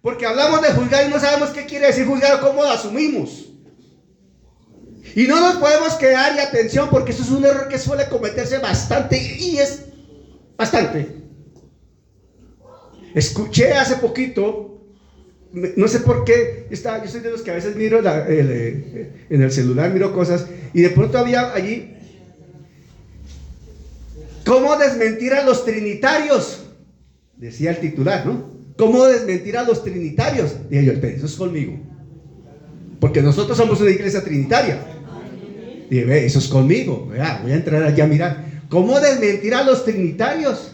porque hablamos de juzgar y no sabemos qué quiere decir juzgar o cómo lo asumimos. Y no nos podemos quedar, y atención, porque eso es un error que suele cometerse bastante y es bastante. Escuché hace poquito, no sé por qué, yo soy de los que a veces miro en el celular, miro cosas, y de pronto había allí, ¿cómo desmentir a los trinitarios? Decía el titular, ¿no? ¿Cómo desmentir a los trinitarios? Dije yo, espera, eso es conmigo, porque nosotros somos una iglesia trinitaria. Dije, ve, eso es conmigo, vea, voy a entrar allá a mirar, ¿cómo desmentir a los trinitarios?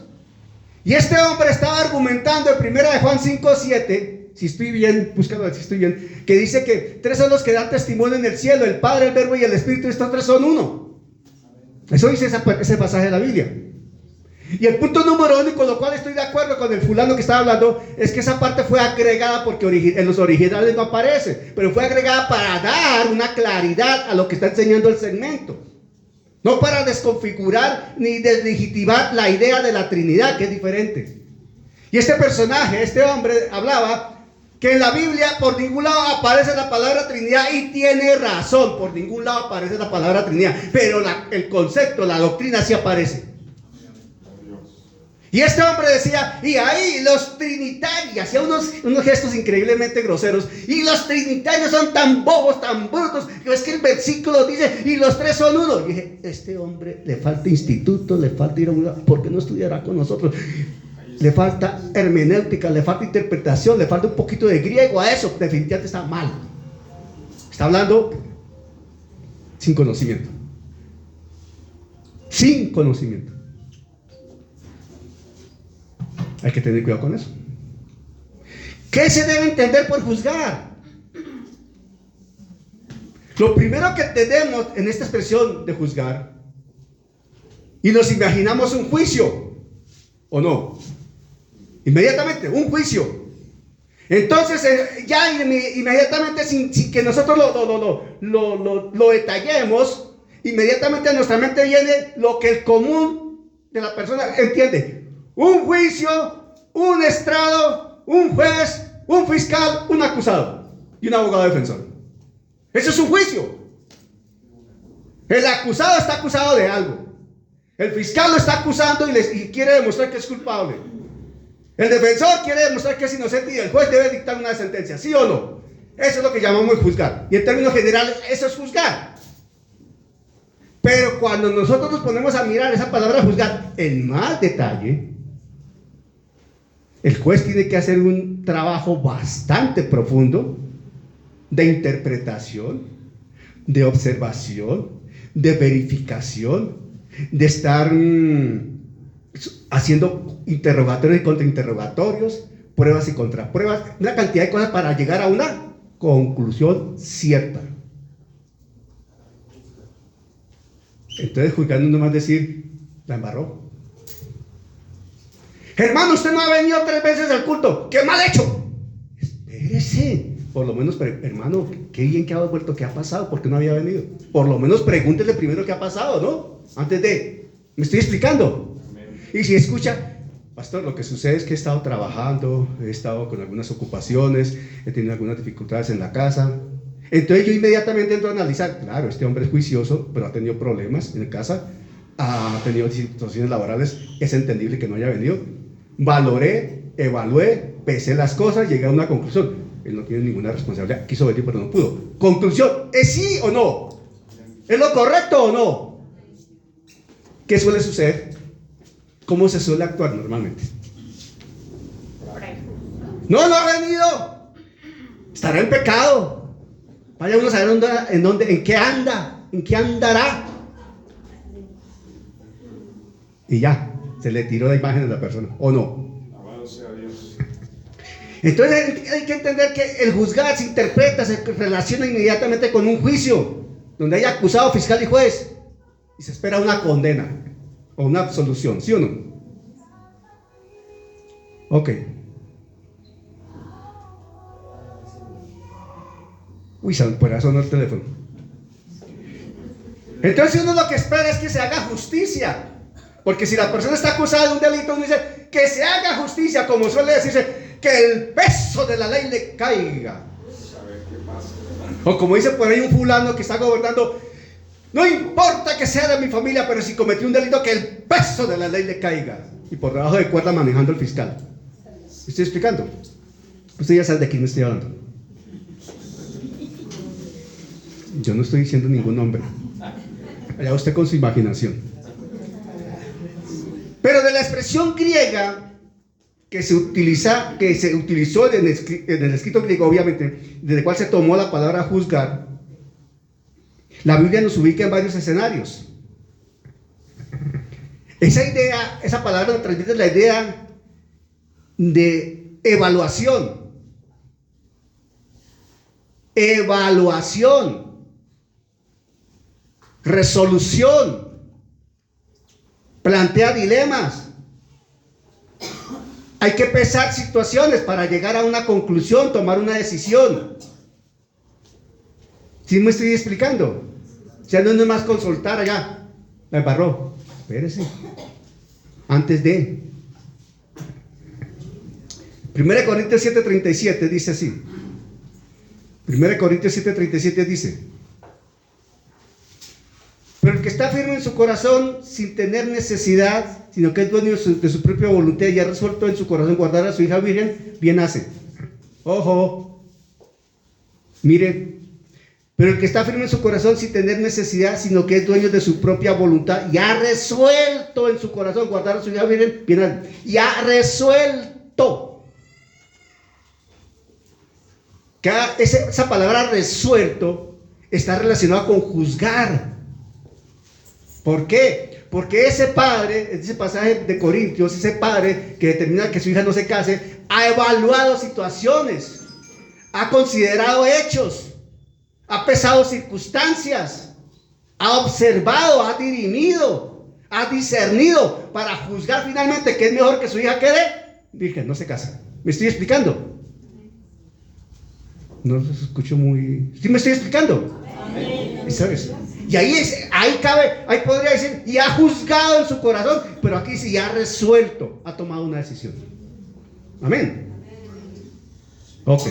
Y este hombre estaba argumentando en 1 Juan 5:7, si estoy bien, búscalo a ver si estoy bien, que dice que 3 son los que dan testimonio en el cielo, el Padre, el Verbo y el Espíritu, y estos 3 son uno. Eso dice ese pasaje de la Biblia. Y el punto número 1, y con lo cual estoy de acuerdo con el fulano que estaba hablando, es que esa parte fue agregada porque en los originales no aparece, pero fue agregada para dar una claridad a lo que está enseñando el segmento. No para desconfigurar ni deslegitimar la idea de la Trinidad, que es diferente. Y este personaje, este hombre, hablaba que en la Biblia por ningún lado aparece la palabra Trinidad, y tiene razón, por ningún lado aparece la palabra Trinidad, pero el concepto, la doctrina sí aparece. Y este hombre decía, y ahí los trinitarios, hacía unos gestos increíblemente groseros, y los trinitarios son tan bobos, tan brutos, que es que el versículo dice, y los 3 son uno. Y dije, este hombre le falta instituto, le falta ir a un... ¿por qué no estudiará con nosotros? Le falta hermenéutica, le falta interpretación, le falta un poquito de griego a eso. Definitivamente está mal. Está hablando sin conocimiento. Sin conocimiento. Hay que tener cuidado con eso. ¿Qué se debe entender por juzgar? Lo primero que tenemos en esta expresión de juzgar, y nos imaginamos un juicio, ¿o no? Inmediatamente, un juicio. Entonces, ya inmediatamente, sin que nosotros lo detallemos, inmediatamente a nuestra mente viene lo que el común de la persona entiende. Un juicio, un estrado, un juez, un fiscal, un acusado y un abogado defensor. Eso es un juicio. El acusado está acusado de algo. El fiscal lo está acusando y quiere demostrar que es culpable. El defensor quiere demostrar que es inocente y el juez debe dictar una sentencia, ¿sí o no? Eso es lo que llamamos juzgar. Y en términos generales, eso es juzgar. Pero cuando nosotros nos ponemos a mirar esa palabra juzgar en más detalle, el juez tiene que hacer un trabajo bastante profundo de interpretación, de observación, de verificación, de estar haciendo interrogatorios y contrainterrogatorios, pruebas y contrapruebas, una cantidad de cosas para llegar a una conclusión cierta. Entonces, juzgando no más decir, la embarró. Hermano, usted no ha venido 3 veces al culto. ¿Qué mal hecho? Espérese. Por lo menos, hermano, qué bien que ha vuelto, qué ha pasado, ¿por qué no había venido? Por lo menos pregúntele primero qué ha pasado, ¿no? Antes de... ¿Me estoy explicando? Y si escucha, pastor, lo que sucede es que he estado trabajando, he estado con algunas ocupaciones, he tenido algunas dificultades en la casa. Entonces yo inmediatamente entro a analizar, claro, este hombre es juicioso, pero ha tenido problemas en casa, ha tenido situaciones laborales, es entendible que no haya venido. Valoré, evalué, pesé las cosas, llegué a una conclusión. Él no tiene ninguna responsabilidad, quiso venir pero no pudo. Conclusión, ¿es sí o no? ¿Es lo correcto o no? ¿Qué suele suceder? ¿Cómo se suele actuar normalmente? No ha venido. Estará en pecado. Vaya uno a saber en qué anda, en qué andará. Y ya, se le tiró la imagen de la persona, ¿o no? Alabado sea Dios. Entonces hay que entender que el juzgar se interpreta, se relaciona inmediatamente con un juicio, donde hay acusado, fiscal y juez, y se espera una condena o una absolución, ¿sí o no? Ok. Uy, por eso no el teléfono. Entonces uno lo que espera es que se haga justicia. Porque si la persona está acusada de un delito, uno dice que se haga justicia, como suele decirse, que el peso de la ley le caiga. O como dice por ahí un fulano que está gobernando, no importa que sea de mi familia, pero si cometió un delito, que el peso de la ley le caiga. y por debajo de cuerda manejando el fiscal. ¿Me estoy explicando? Usted ya sabe de quién me estoy hablando. Yo no estoy diciendo ningún nombre. Allá usted con su imaginación. Pero de la expresión griega que se utilizó en el escrito griego, obviamente, desde el cual se tomó la palabra juzgar, la Biblia nos ubica en varios escenarios. Esa palabra nos transmite la idea de evaluación. Resolución. Plantea dilemas. Hay que pesar situaciones para llegar a una conclusión, tomar una decisión. ¿Sí me estoy explicando? O sea, no es más consultar allá. La embarró. Espérese. Antes de. 1 Corintios 7:37 dice así. 1 Corintios 7:37 dice: pero el que está firme en su corazón sin tener necesidad, sino que es dueño de su propia voluntad y ha resuelto en su corazón guardar a su hija virgen, bien hace. Ojo, mire, pero el que está firme en su corazón sin tener necesidad, sino que es dueño de su propia voluntad y ha resuelto en su corazón guardar a su hija virgen, bien hace. Y ha resuelto. Esa palabra resuelto está relacionada con juzgar. ¿Por qué? Porque ese padre, en ese pasaje de Corintios, ese padre que determina que su hija no se case, ha evaluado situaciones, ha considerado hechos, ha pesado circunstancias, ha observado, ha dirimido, ha discernido para juzgar finalmente que es mejor que su hija quede virgen, no se casa. ¿Me estoy explicando? No los escucho muy... ¿Sí me estoy explicando? Amén. ¿Sabes? Y ahí podría decir, y ha juzgado en su corazón, pero aquí sí ha resuelto, ha tomado una decisión. Amén. Ok.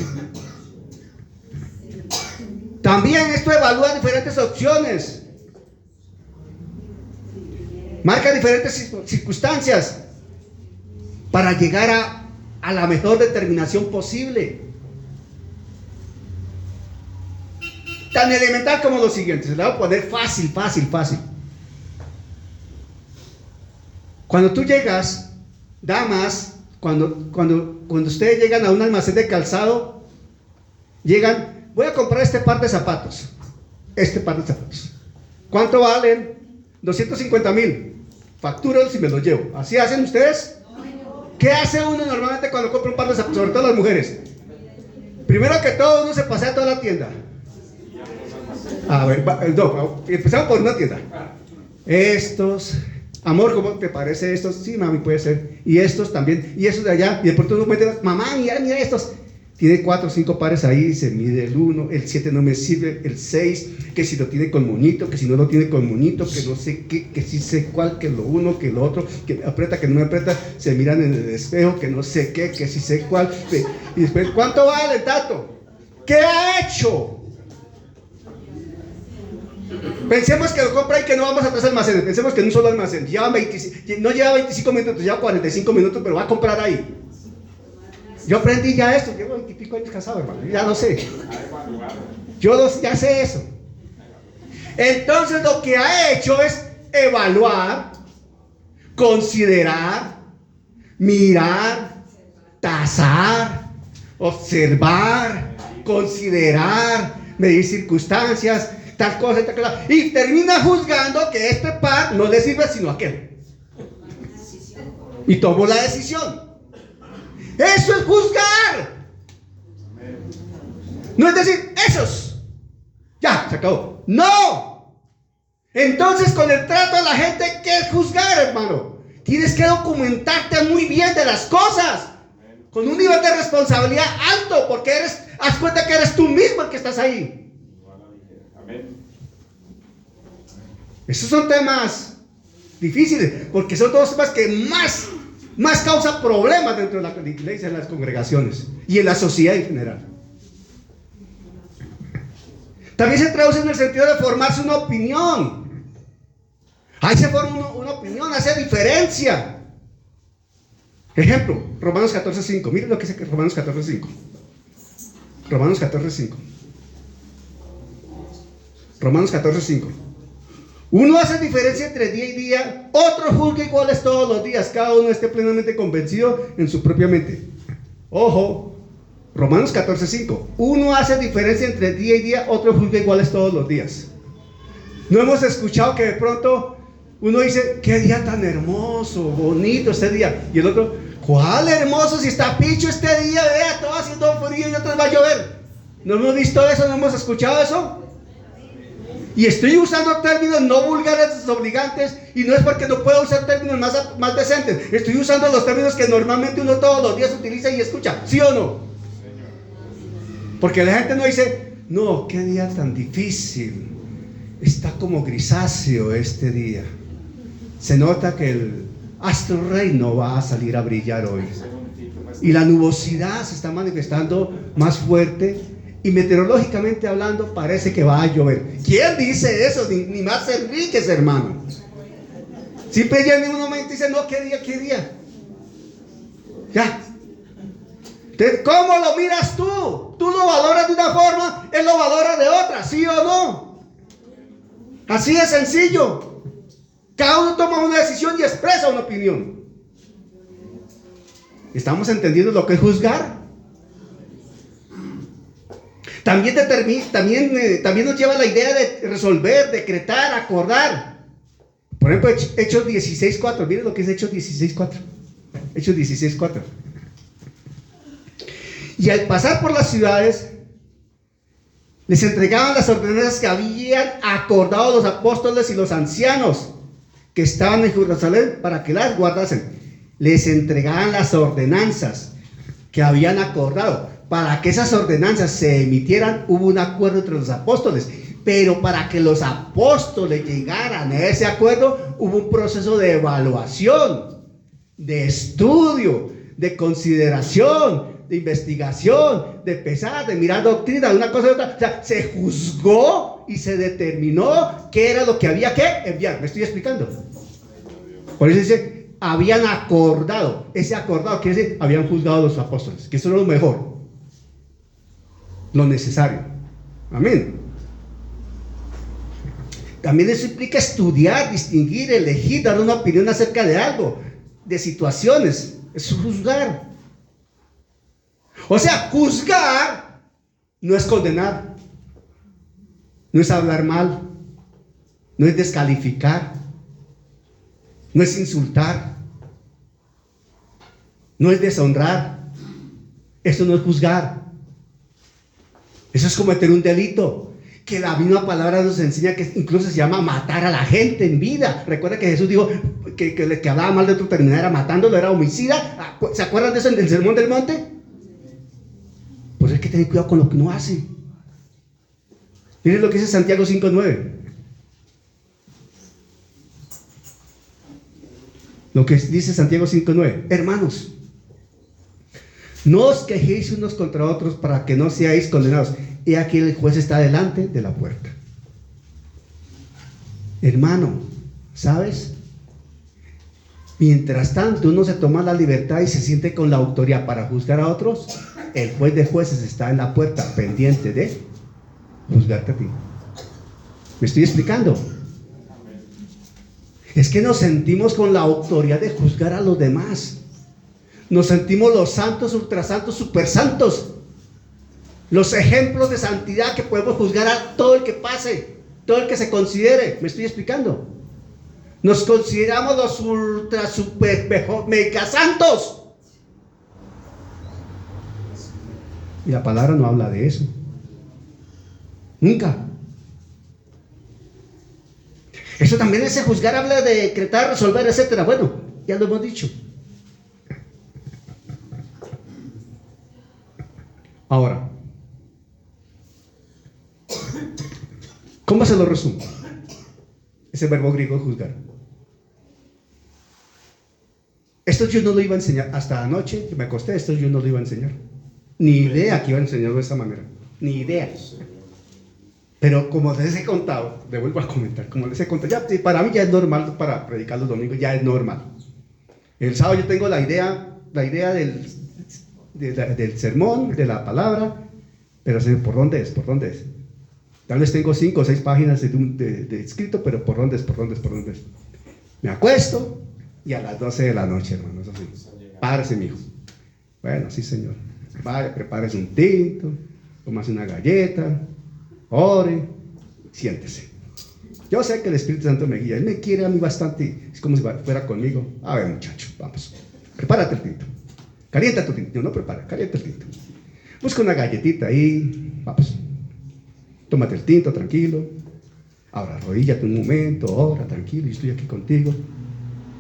También esto evalúa diferentes opciones, marca diferentes circunstancias para llegar a la mejor determinación posible. Tan elemental como lo siguiente, se lo voy a poner fácil. Cuando tú llegas, damas, cuando ustedes llegan a un almacén de calzado, llegan, voy a comprar este par de zapatos. ¿Cuánto valen? 250,000. Factúralos y me los llevo. ¿Así hacen ustedes? ¿Qué hace uno normalmente cuando compra un par de zapatos? Sobre todo las mujeres. Primero que todo, uno se pasea a toda la tienda. A ver, empezamos por una tienda. Estos, amor, ¿cómo te parece estos? Sí, mami, puede ser. Y estos también, y estos de allá. Y de pronto uno mete, mamá, mira estos. Tiene 4 o 5 pares ahí, se mide el 1, el 7 no me sirve, el 6, que si lo tiene con monito, que si no lo tiene con monito, que no sé qué, que sí sé cuál, que lo uno, que lo otro, que me aprieta, que no me aprieta, se miran en el espejo, que no sé qué, que sí sé cuál. Y después, ¿cuánto vale, tato? ¿Qué ha hecho? Pensemos que lo compra y que no vamos a 3 almacenes. Pensemos que en un solo almacén no lleva 25 minutos, lleva 45 minutos, pero va a comprar ahí. Yo aprendí ya esto, llevo 20 y pico años casado, hermano, ya lo sé. Ya sé eso. Entonces lo que ha hecho es evaluar, considerar, mirar, tasar, observar, considerar, medir circunstancias, tal cosa y tal cosa, y termina juzgando que este par no le sirve sino aquel. Y tomó la decisión. Eso es juzgar. No es decir, esos. Ya, se acabó. No. Entonces, con el trato a la gente, ¿qué es juzgar, hermano? Tienes que documentarte muy bien de las cosas. Con un nivel de responsabilidad alto, porque haz cuenta que eres tú mismo el que estás ahí. Esos son temas difíciles, porque son todos temas que más causan problemas dentro de la iglesia, en las congregaciones y en la sociedad en general. También se traduce en el sentido de formarse una opinión. Ahí se forma una opinión, hace diferencia. Ejemplo, Romanos 14:5. Miren lo que dice Romanos 14:5. Romanos 14:5. Romanos 14:5. Uno hace diferencia entre día y día, otro juzga iguales todos los días, cada uno esté plenamente convencido en su propia mente. Ojo, Romanos 14:5. Uno hace diferencia entre día y día, otro juzga iguales todos los días. No hemos escuchado que de pronto uno dice, qué día tan hermoso, bonito este día, y el otro, ¿cuál hermoso si está picho este día? Vea, todo haciendo frío y otros va a llover. ¿No hemos visto eso? ¿No hemos escuchado eso? Y estoy usando términos no vulgares, desobligantes, y no es porque no pueda usar términos más decentes. Estoy usando los términos que normalmente uno todos los días utiliza y escucha, ¿sí o no? Porque la gente no dice, no, qué día tan difícil, está como grisáceo este día. Se nota que el astro rey no va a salir a brillar hoy. Y la nubosidad se está manifestando más fuerte. Y meteorológicamente hablando, parece que va a llover. ¿Quién dice eso? Ni más Enríquez, hermano. Siempre llega en un momento y dice, no, ¿qué día? ¿Qué día? Ya. Entonces, ¿cómo lo miras tú? Tú lo valoras de una forma, él lo valora de otra, ¿sí o no? Así de sencillo. Cada uno toma una decisión y expresa una opinión. ¿Estamos entendiendo lo que es juzgar? También nos lleva a la idea de resolver, decretar, acordar. Por ejemplo, Hechos 16:4. Miren lo que es Hechos 16:4. Hechos 16:4. Y al pasar por las ciudades, les entregaban las ordenanzas que habían acordado los apóstoles y los ancianos que estaban en Jerusalén para que las guardasen. Les entregaban las ordenanzas que habían acordado. Para que esas ordenanzas se emitieran, hubo un acuerdo entre los apóstoles. Pero para que los apóstoles llegaran a ese acuerdo, hubo un proceso de evaluación, de estudio, de consideración, de investigación, de pesar, de mirar doctrina, de una cosa y otra. O sea, se juzgó y se determinó qué era lo que había que enviar. ¿Me estoy explicando? Por eso dice, habían acordado. Ese acordado quiere decir, habían juzgado a los apóstoles, que eso era lo mejor, lo necesario. Amén. También eso implica estudiar, distinguir, elegir, dar una opinión acerca de algo, de situaciones. Es juzgar. O sea, juzgar no es condenar, no es hablar mal, no es descalificar, no es insultar, no es deshonrar. Eso no es juzgar. Eso es cometer un delito, que la misma palabra nos enseña que incluso se llama matar a la gente en vida. Recuerda que Jesús dijo que el que hablaba mal de otro terminara matándolo, era homicida. ¿Se acuerdan de eso en el Sermón del Monte? Pues hay que tener cuidado con lo que uno hace. Miren lo que dice Santiago 5:9. Lo que dice Santiago 5:9. Hermanos, no os quejéis unos contra otros para que no seáis condenados. He aquí el juez está delante de la puerta. Hermano, ¿sabes? Mientras tanto uno se toma la libertad y se siente con la autoridad para juzgar a otros, el juez de jueces está en la puerta pendiente de juzgarte a ti. ¿Me estoy explicando? Es que nos sentimos con la autoridad de juzgar a los demás. Nos sentimos los santos, ultrasantos, supersantos. Los ejemplos de santidad que podemos juzgar a todo el que pase, todo el que se considere. ¿Me estoy explicando? Nos consideramos los ultra, super, mega santos. Y la palabra no habla de eso. Nunca. Eso también, ese juzgar habla de decretar, resolver, etcétera. Bueno, ya lo hemos dicho. Ahora, ¿cómo se lo resumo? Ese verbo griego juzgar. Esto yo no lo iba a enseñar. Hasta anoche que me acosté, esto yo no lo iba a enseñar. Ni idea que iba a enseñarlo de esa manera. Ni idea. Pero como les he contado, le vuelvo a comentar, como les he contado, ya, para mí ya es normal para predicar los domingos, ya es normal. El sábado yo tengo la idea la idea del sermón, de la palabra, pero Señor, ¿por dónde es? ¿Por dónde es? Tal vez tengo 5 o 6 páginas de escrito, pero ¿por dónde es? ¿Por dónde es? ¿Por dónde es? Me acuesto y a las 12 de la noche, hermano, eso sí. Párese, mijo. Bueno, sí, Señor. Vaya, prepárese un tinto, tómase una galleta, ore, siéntese. Yo sé que el Espíritu Santo me guía, Él me quiere a mí bastante, es como si fuera conmigo. A ver, muchacho, vamos, prepárate el tinto, calienta tu tinto, no prepara, calienta el tinto. Busca una galletita ahí, vamos, tómate el tinto, tranquilo. Ahora, arrodíllate un momento, ora, tranquilo, yo estoy aquí contigo.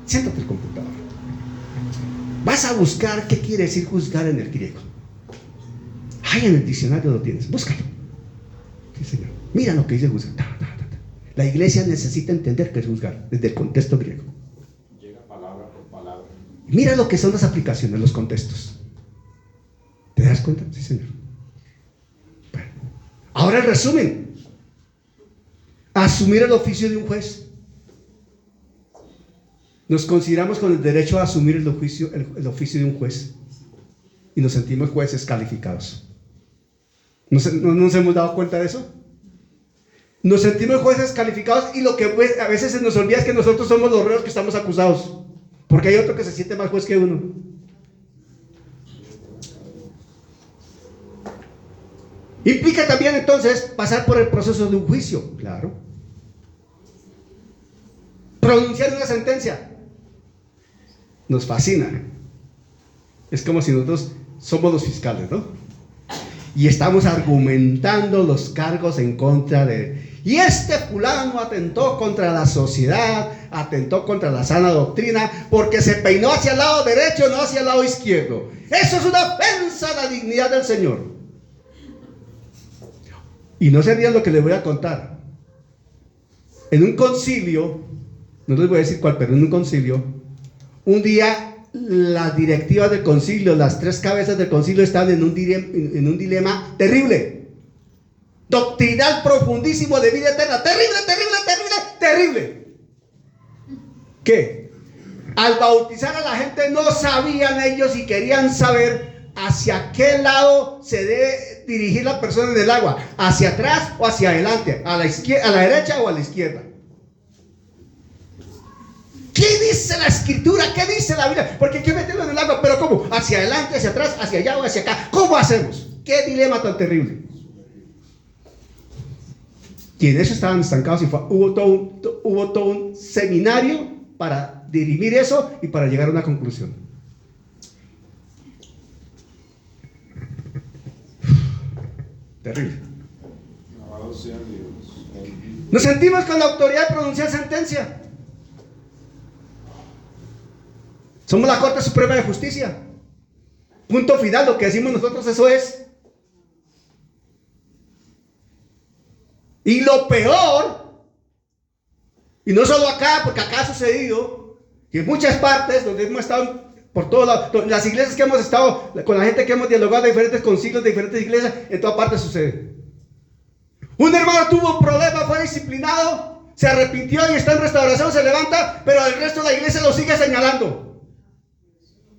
Siéntate al computador. Vas a buscar qué quiere decir juzgar en el griego. Ay, en el diccionario lo tienes, búscalo. Sí, Señor. Mira lo que dice juzgar. La iglesia necesita entender qué es juzgar desde el contexto griego. Llega palabra por palabra. Mira lo que son las aplicaciones, los contextos. ¿Te das cuenta? Sí, Señor. Bueno. Ahora el resumen. Asumir el oficio de un juez. Nos consideramos con el derecho a asumir el oficio de un juez. Y nos sentimos jueces calificados. ¿No nos hemos dado cuenta de eso? Nos sentimos jueces calificados y lo que a veces se nos olvida es que nosotros somos los reos que estamos acusados. Porque hay otro que se siente más juez que uno. Implica también entonces pasar por el proceso de un juicio, claro. Pronunciar una sentencia. Nos fascina. Es como si nosotros somos los fiscales, ¿no? Y estamos argumentando los cargos en contra de... Y este fulano atentó contra la sociedad, atentó contra la sana doctrina, porque se peinó hacia el lado derecho, no hacia el lado izquierdo. Eso es una ofensa a la dignidad del Señor. Y no sería lo que les voy a contar. En un concilio, no les voy a decir cuál, pero en un concilio, un día las directivas del concilio, las 3 cabezas del concilio están en un dilema terrible. Doctrinal profundísimo de vida eterna. Terrible, terrible, terrible, terrible. ¿Qué? Al bautizar a la gente no sabían ellos y querían saber hacia qué lado se debe dirigir la persona en el agua. Hacia atrás o hacia adelante. A la izquierda, a la derecha o a la izquierda. ¿Qué dice la escritura? ¿Qué dice la Biblia? Porque hay que meterlo en el agua, pero ¿cómo? ¿Hacia adelante, hacia atrás, hacia allá o hacia acá? ¿Cómo hacemos? ¿Qué dilema tan terrible? Y en eso estaban estancados y hubo todo un seminario para dirimir eso y para llegar a una conclusión. Terrible. Nos sentimos con la autoridad de pronunciar sentencia. Somos la Corte Suprema de Justicia. Punto final, lo que decimos nosotros, eso es. Y lo peor, y no solo acá, porque acá ha sucedido, y en muchas partes donde hemos estado, por todos lados, las iglesias que hemos estado, con la gente que hemos dialogado de diferentes concilios, de diferentes iglesias, en todas partes sucede. Un hermano tuvo un problema, fue disciplinado, se arrepintió y está en restauración, se levanta, pero el resto de la iglesia lo sigue señalando.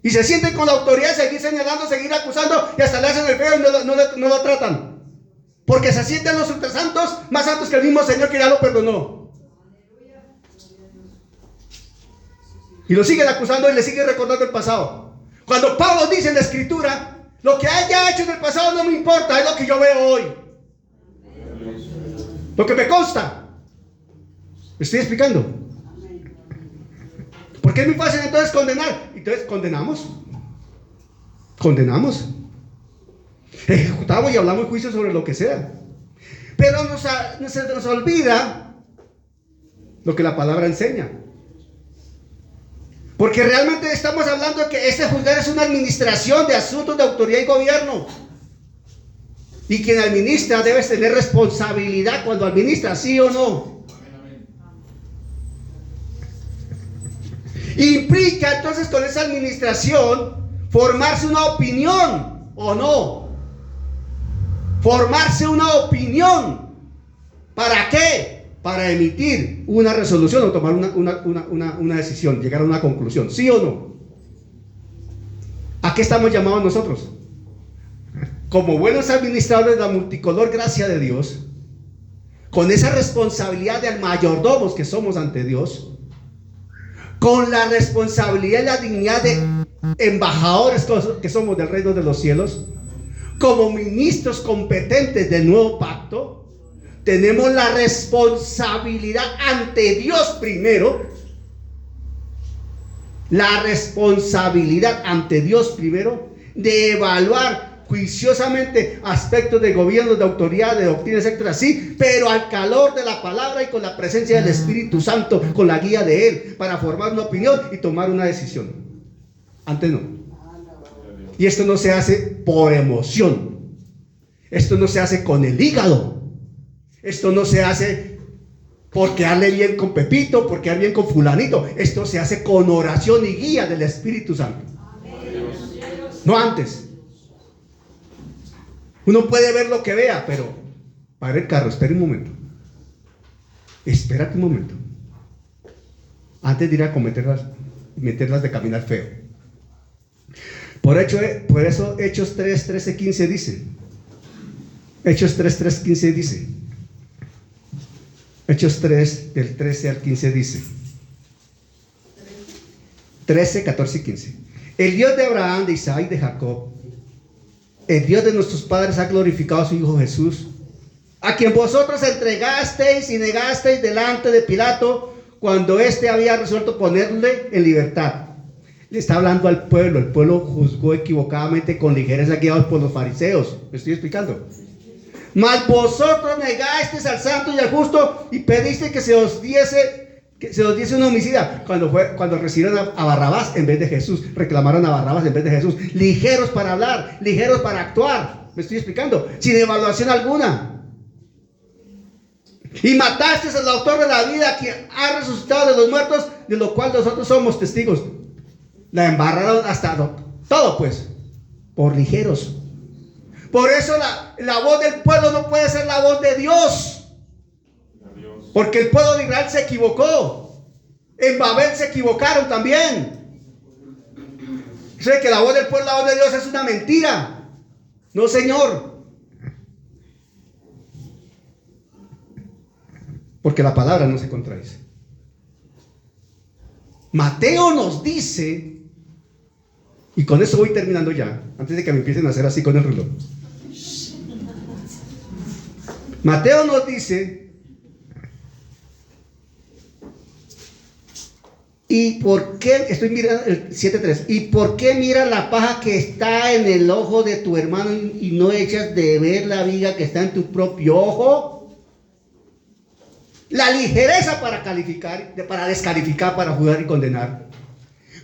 Y se sienten con la autoridad de seguir señalando, seguir acusando, y hasta le hacen el feo y no lo tratan. Porque se sienten los ultrasantos más santos que el mismo Señor que ya lo perdonó. Y lo siguen acusando y le siguen recordando el pasado. Cuando Pablo dice en la Escritura, lo que haya hecho en el pasado no me importa, es lo que yo veo hoy. Lo que me consta. ¿Me estoy explicando? Porque es muy fácil entonces condenar. Entonces condenamos. Condenamos. Ejecutamos y hablamos en juicio sobre lo que sea. Pero nos olvida lo que la palabra enseña. Porque realmente estamos hablando de que este juzgar es una administración de asuntos de autoridad y gobierno. Y quien administra debe tener responsabilidad cuando administra, ¿sí o no? Implica entonces con esa administración formarse una opinión, ¿o no? Formarse una opinión. ¿Para qué? Para emitir una resolución o tomar una decisión, llegar a una conclusión, ¿sí o no? qué estamos llamados nosotros? Como buenos administradores de la multicolor gracia de Dios, con esa responsabilidad de mayordomos que somos ante Dios, con la responsabilidad y la dignidad de embajadores que somos del reino de los cielos, como ministros competentes del nuevo pacto, tenemos la responsabilidad ante Dios primero, de evaluar juiciosamente aspectos de gobierno, de autoridad, de doctrina, etcétera, sí, pero al calor de la palabra y con la presencia del Espíritu Santo, con la guía de Él, para formar una opinión y tomar una decisión. Antes no. Y esto no se hace por emoción. Esto no se hace con el hígado. Esto no se hace por quedarle bien con Pepito, por quedar bien con fulanito. Esto se hace con oración y guía del Espíritu Santo. No antes. Uno puede ver lo que vea, pero para el carro, espera un momento. Espérate un momento. Antes de ir a meterlas de caminar feo. Por eso Hechos 3, 13, 15 dice. Hechos 3, 3, 15 dice. Hechos 3, del 13 al 15 dice. 13, 14 y 15. El Dios de Abraham, de Isaac y de Jacob, el Dios de nuestros padres ha glorificado a su Hijo Jesús, a quien vosotros entregasteis y negasteis delante de Pilato cuando éste había resuelto ponerle en libertad. Le está hablando al pueblo. El pueblo juzgó equivocadamente con ligereza, guiados por los fariseos. ¿Me estoy explicando? Mas vosotros negasteis al santo y al justo y pedisteis que se os diese un homicida. Cuando recibieron a Barrabás en vez de Jesús, reclamaron a Barrabás en vez de Jesús. Ligeros para hablar, ligeros para actuar. ¿Me estoy explicando? Sin evaluación alguna. Y matasteis al autor de la vida, quien ha resucitado de los muertos, de lo cual nosotros somos testigos. La embarraron hasta todo, pues, por ligeros. Por eso la voz del pueblo no puede ser la voz de Dios. Porque el pueblo de Israel se equivocó. En Babel se equivocaron también. Sé que la voz del pueblo, la voz de Dios es una mentira. No, señor. Porque la palabra no se contradice. Mateo nos dice, y con eso voy terminando ya, antes de que me empiecen a hacer así con el reloj. Mateo nos dice, ¿y por qué? Estoy mirando el 7.3. ¿Y por qué miras la paja que está en el ojo de tu hermano y no echas de ver la viga que está en tu propio ojo? La ligereza para calificar, para descalificar, para juzgar y condenar.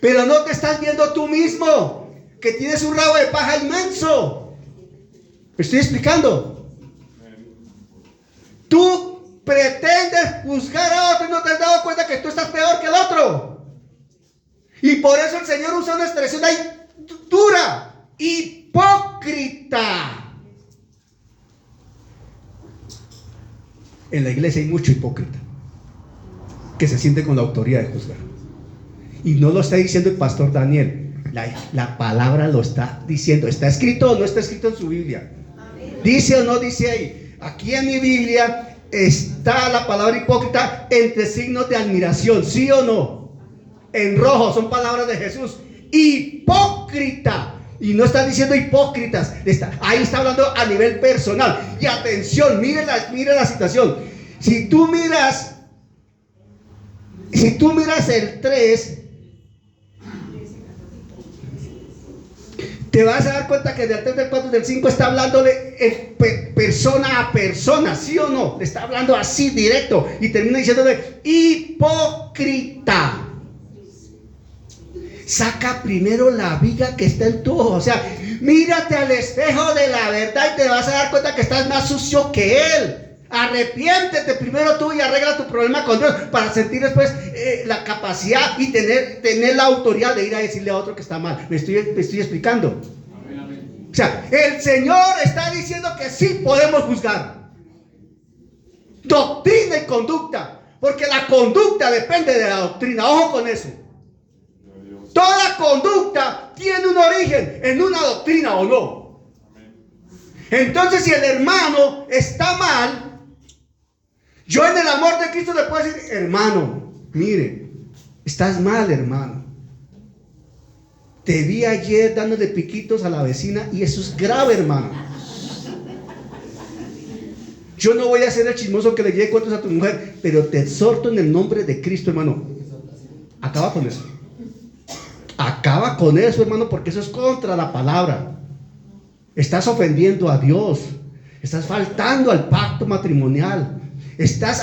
Pero no te estás viendo tú mismo, que tienes un rabo de paja inmenso. ¿Me estoy explicando? Tú pretendes juzgar a otro y no te has dado cuenta que tú estás peor que el otro. Y por eso el Señor usa una expresión ahí dura: hipócrita. En la iglesia hay mucho hipócrita que se siente con la autoridad de juzgar. Y no lo está diciendo el pastor Daniel. La palabra lo está diciendo. ¿Está escrito o no está escrito en su Biblia? ¿Dice o no dice ahí? Aquí en mi Biblia está la palabra hipócrita entre signos de admiración. ¿Sí o no? En rojo son palabras de Jesús. Hipócrita. Y no está diciendo hipócritas. Ahí está hablando a nivel personal. Y atención, mire la situación. Si tú miras el 3, te vas a dar cuenta que del 3, del 4, del 5 está hablándole persona a persona, ¿sí o no? Le está hablando así directo y termina diciéndole hipócrita. Saca primero la viga que está en tu ojo. O sea, mírate al espejo de la verdad y te vas a dar cuenta que estás más sucio que él. Arrepiéntete primero tú y arregla tu problema con Dios para sentir después la capacidad y tener la autoridad de ir a decirle a otro que está mal. Me estoy explicando. O sea, el Señor está diciendo que sí podemos juzgar. Doctrina y conducta. Porque la conducta depende de la doctrina. Ojo con eso. Toda conducta tiene un origen en una doctrina o no. Entonces, si el hermano está mal, yo en el amor de Cristo le puedo decir: hermano, mire, estás mal, hermano. Te vi ayer dándole piquitos a la vecina y eso es grave, hermano. Yo no voy a ser el chismoso que le lleve cuentos a tu mujer, pero te exhorto en el nombre de Cristo, hermano. Acaba con eso. Acaba con eso, hermano, porque eso es contra la palabra. Estás ofendiendo a Dios. Estás faltando al pacto matrimonial. Estás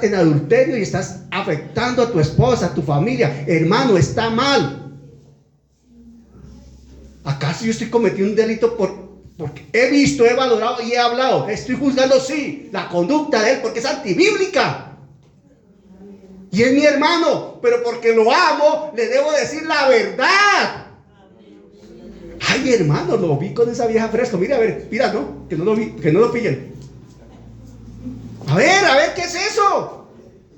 en adulterio y estás afectando a tu esposa, a tu familia. Hermano, está mal. ¿Acaso yo estoy cometiendo un delito porque he visto, he valorado y he hablado? Estoy juzgando, sí, la conducta de él porque es antibíblica. Y es mi hermano, pero porque lo amo, le debo decir la verdad. Ay, hermano, lo vi con esa vieja fresca. Mira, a ver, mira, no, que no lo vi, que no lo pillen. A ver, ¿qué es eso?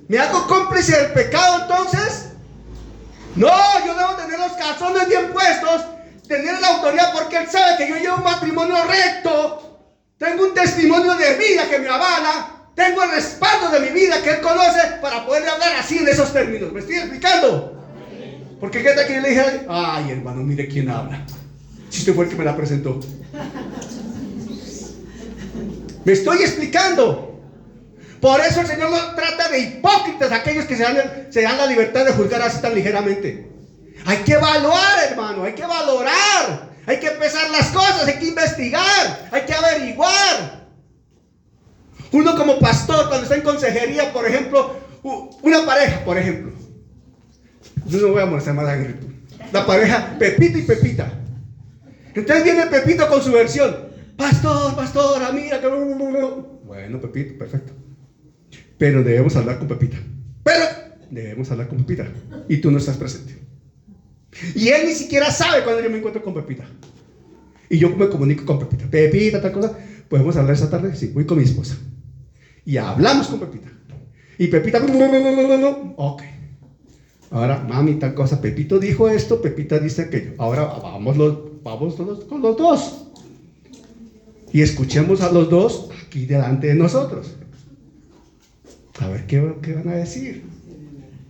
¿Me hago cómplice del pecado entonces? No, yo debo tener los calzones bien puestos, tener la autoridad porque él sabe que yo llevo un matrimonio recto, tengo un testimonio de vida que me avala, tengo el respaldo de mi vida que él conoce para poderle hablar así en esos términos. ¿Me estoy explicando? Porque qué tal que yo le dije: ay, hermano, mire quién habla, si usted fue el que me la presentó. Me estoy explicando. Por eso el Señor no trata de hipócritas aquellos que se dan la libertad de juzgar así tan ligeramente. Hay que evaluar, hermano, hay que valorar, hay que pesar las cosas, hay que investigar, hay que averiguar. Uno como pastor, cuando está en consejería, por ejemplo, una pareja, por ejemplo, yo no voy a molestar más a grito, la pareja Pepito y Pepita. Entonces viene Pepito con su versión: pastora, mira que... Bueno, Pepito, perfecto, pero debemos hablar con Pepita. Y tú no estás presente. Y él ni siquiera sabe cuando yo me encuentro con Pepita. Y yo me comunico con Pepita: Pepita, tal cosa, ¿podemos hablar esta tarde? Sí, voy con mi esposa. Y hablamos con Pepita. Y Pepita, ok. Ahora, mami, tal cosa, Pepito dijo esto, Pepita dice aquello. Ahora vamos con los dos. Y escuchemos a los dos aquí delante de nosotros. A ver qué van a decir.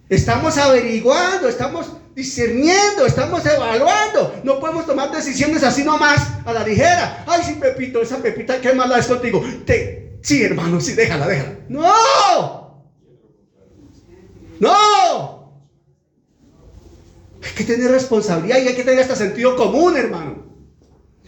Estamos averiguando, estamos discerniendo, estamos evaluando. No podemos tomar decisiones así nomás a la ligera. Ay, sí, Pepito, esa Pepita, qué mala es contigo. Sí, hermano, sí, déjala. ¡No! Hay que tener responsabilidad y hay que tener hasta sentido común, hermano.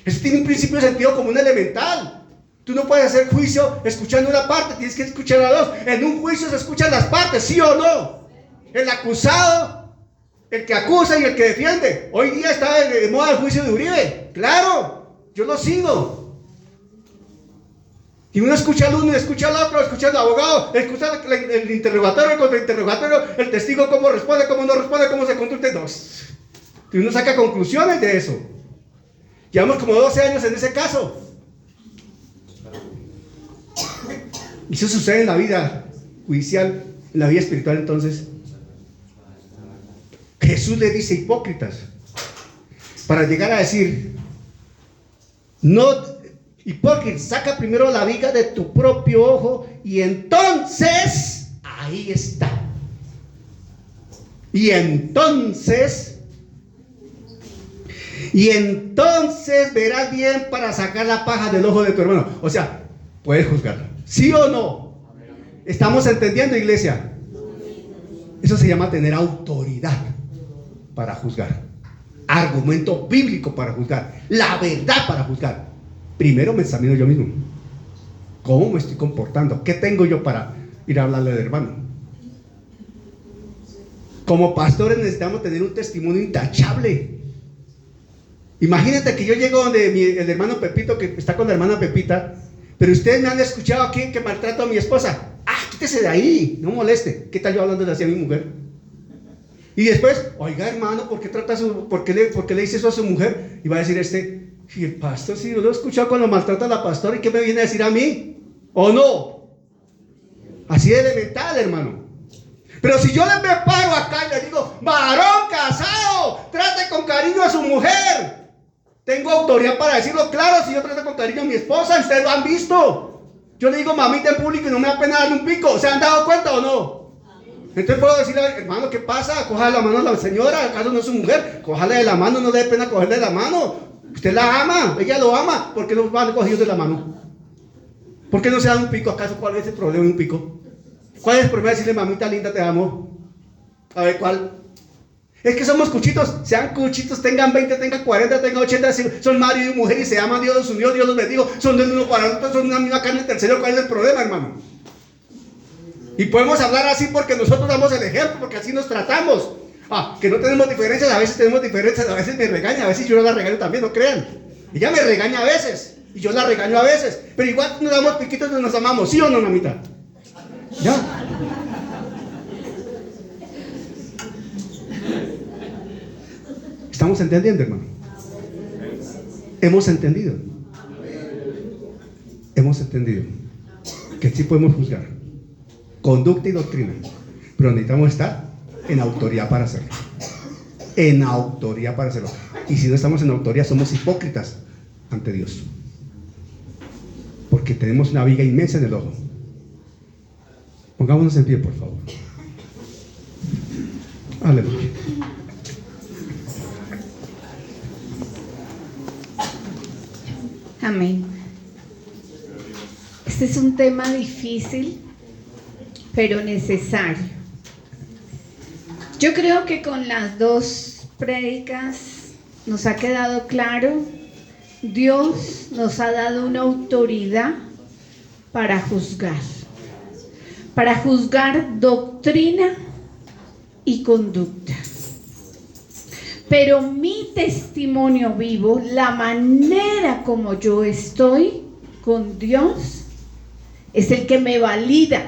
Eso tiene un principio de sentido común elemental. Tú no puedes hacer juicio escuchando una parte, tienes que escuchar a dos. En un juicio se escuchan las partes, ¿sí o no? El acusado, el que acusa y el que defiende. Hoy día está de moda el juicio de Uribe. Claro, yo lo sigo. Y uno escucha al uno y escucha al otro, escucha al abogado, escucha el interrogatorio, el contrainterrogatorio, el testigo cómo responde, cómo no responde, cómo se conduce. Y uno saca conclusiones de eso. Llevamos como 12 años en ese caso. Y eso sucede en la vida judicial, en la vida espiritual. Entonces Jesús le dice: hipócritas, para llegar a decir: no, hipócrita, saca primero la viga de tu propio ojo y entonces, ahí está. Y entonces verás bien para sacar la paja del ojo de tu hermano. O sea, puedes juzgarlo, ¿sí o no? ¿Estamos entendiendo, iglesia? Eso se llama tener autoridad para juzgar, argumento bíblico para juzgar, la verdad para juzgar. Primero me examino yo mismo. ¿Cómo me estoy comportando? ¿Qué tengo yo para ir a hablarle al hermano? Como pastores necesitamos tener un testimonio intachable. Imagínate que yo llego donde el hermano Pepito, que está con la hermana Pepita, pero ustedes me han escuchado aquí que maltrato a mi esposa. Quítese de ahí, no moleste. ¿Qué tal yo hablando así a mi mujer? Y después, oiga, hermano, ¿por qué le dice eso a su mujer? Y va a decir y el pastor, si yo lo he escuchado cuando maltrata a la pastora, ¿y qué me viene a decir a mí? ¿O no? Así de elemental, hermano. Pero si yo me paro acá y le digo: varón casado, trate con cariño a su mujer. Tengo autoridad para decirlo claro. Si yo trato con cariño a mi esposa, ustedes lo han visto. Yo le digo mamita en público y no me da pena darle un pico. ¿Se han dado cuenta o no? Entonces puedo decirle, hermano, ¿qué pasa? Cójale la mano a la señora, ¿acaso no es su mujer? Cójale de la mano, no le dé pena cogerle de la mano. Usted la ama, ella lo ama. ¿Por qué no van cogidos de la mano? ¿Por qué no se dan un pico? ¿Acaso cuál es el problema de un pico? ¿Cuál es el problema de decirle, mamita linda, te amo? A ver, ¿cuál? Es que somos cuchitos, sean cuchitos, tengan 20, tengan 40, tengan 80, son marido y mujer y se aman, Dios los unió, Dios los bendijo, son del uno para el otro, son una misma carne tercero. ¿Cuál es el problema, hermano? Y podemos hablar así porque nosotros damos el ejemplo, porque así nos tratamos. Que no tenemos diferencias, a veces tenemos diferencias, a veces me regaña, a veces yo la regaño también, no crean. Ella me regaña a veces, y yo la regaño a veces, pero igual nos damos piquitos y nos amamos, ¿sí o no, mamita? ¿Ya? ¿Estamos entendiendo, hermano? Hemos entendido. Hemos entendido que sí podemos juzgar conducta y doctrina, pero necesitamos estar en autoridad para hacerlo. En autoridad para hacerlo. Y si no estamos en autoridad, somos hipócritas ante Dios, porque tenemos una viga inmensa en el ojo. Pongámonos en pie, por favor. Aleluya. Amén. Este es un tema difícil, pero necesario. Yo creo que con las dos prédicas nos ha quedado claro, Dios nos ha dado una autoridad para juzgar doctrina y conducta. Pero mi testimonio vivo, la manera como yo estoy con Dios, es el que me valida.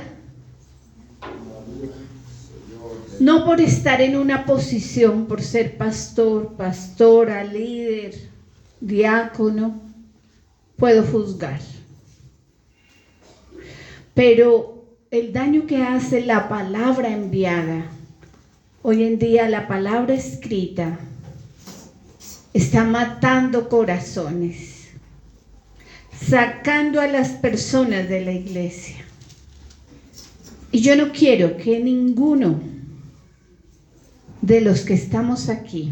No por estar en una posición, por ser pastor, pastora, líder, diácono, puedo juzgar. Pero el daño que hace la palabra enviada, hoy en día la palabra escrita, está matando corazones, sacando a las personas de la iglesia. Y yo no quiero que ninguno de los que estamos aquí,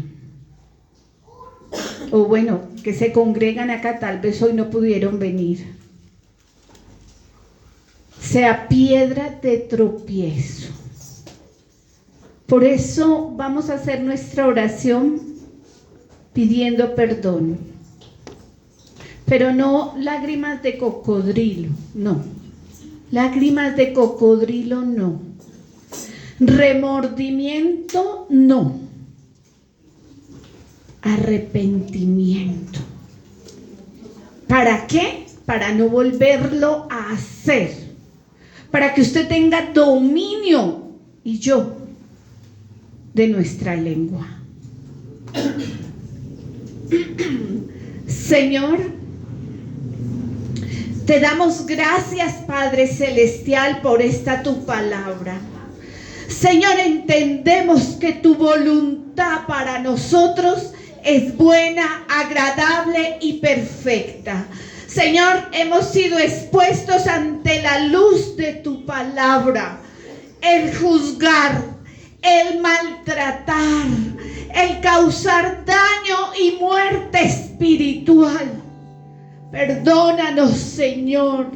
o bueno, que se congregan acá, tal vez hoy no pudieron venir, sea piedra de tropiezo. Por eso vamos a hacer nuestra oración pidiendo perdón, pero no lágrimas de cocodrilo, no, lágrimas de cocodrilo no, remordimiento no, arrepentimiento. ¿Para qué? Para no volverlo a hacer, para que usted tenga dominio y yo de nuestra lengua. Señor, te damos gracias, Padre Celestial, por esta tu palabra. Señor, entendemos que tu voluntad para nosotros es buena, agradable y perfecta. Señor, hemos sido expuestos ante la luz de tu palabra, el juzgar, el maltratar, el causar daño y muerte espiritual. Perdónanos, Señor,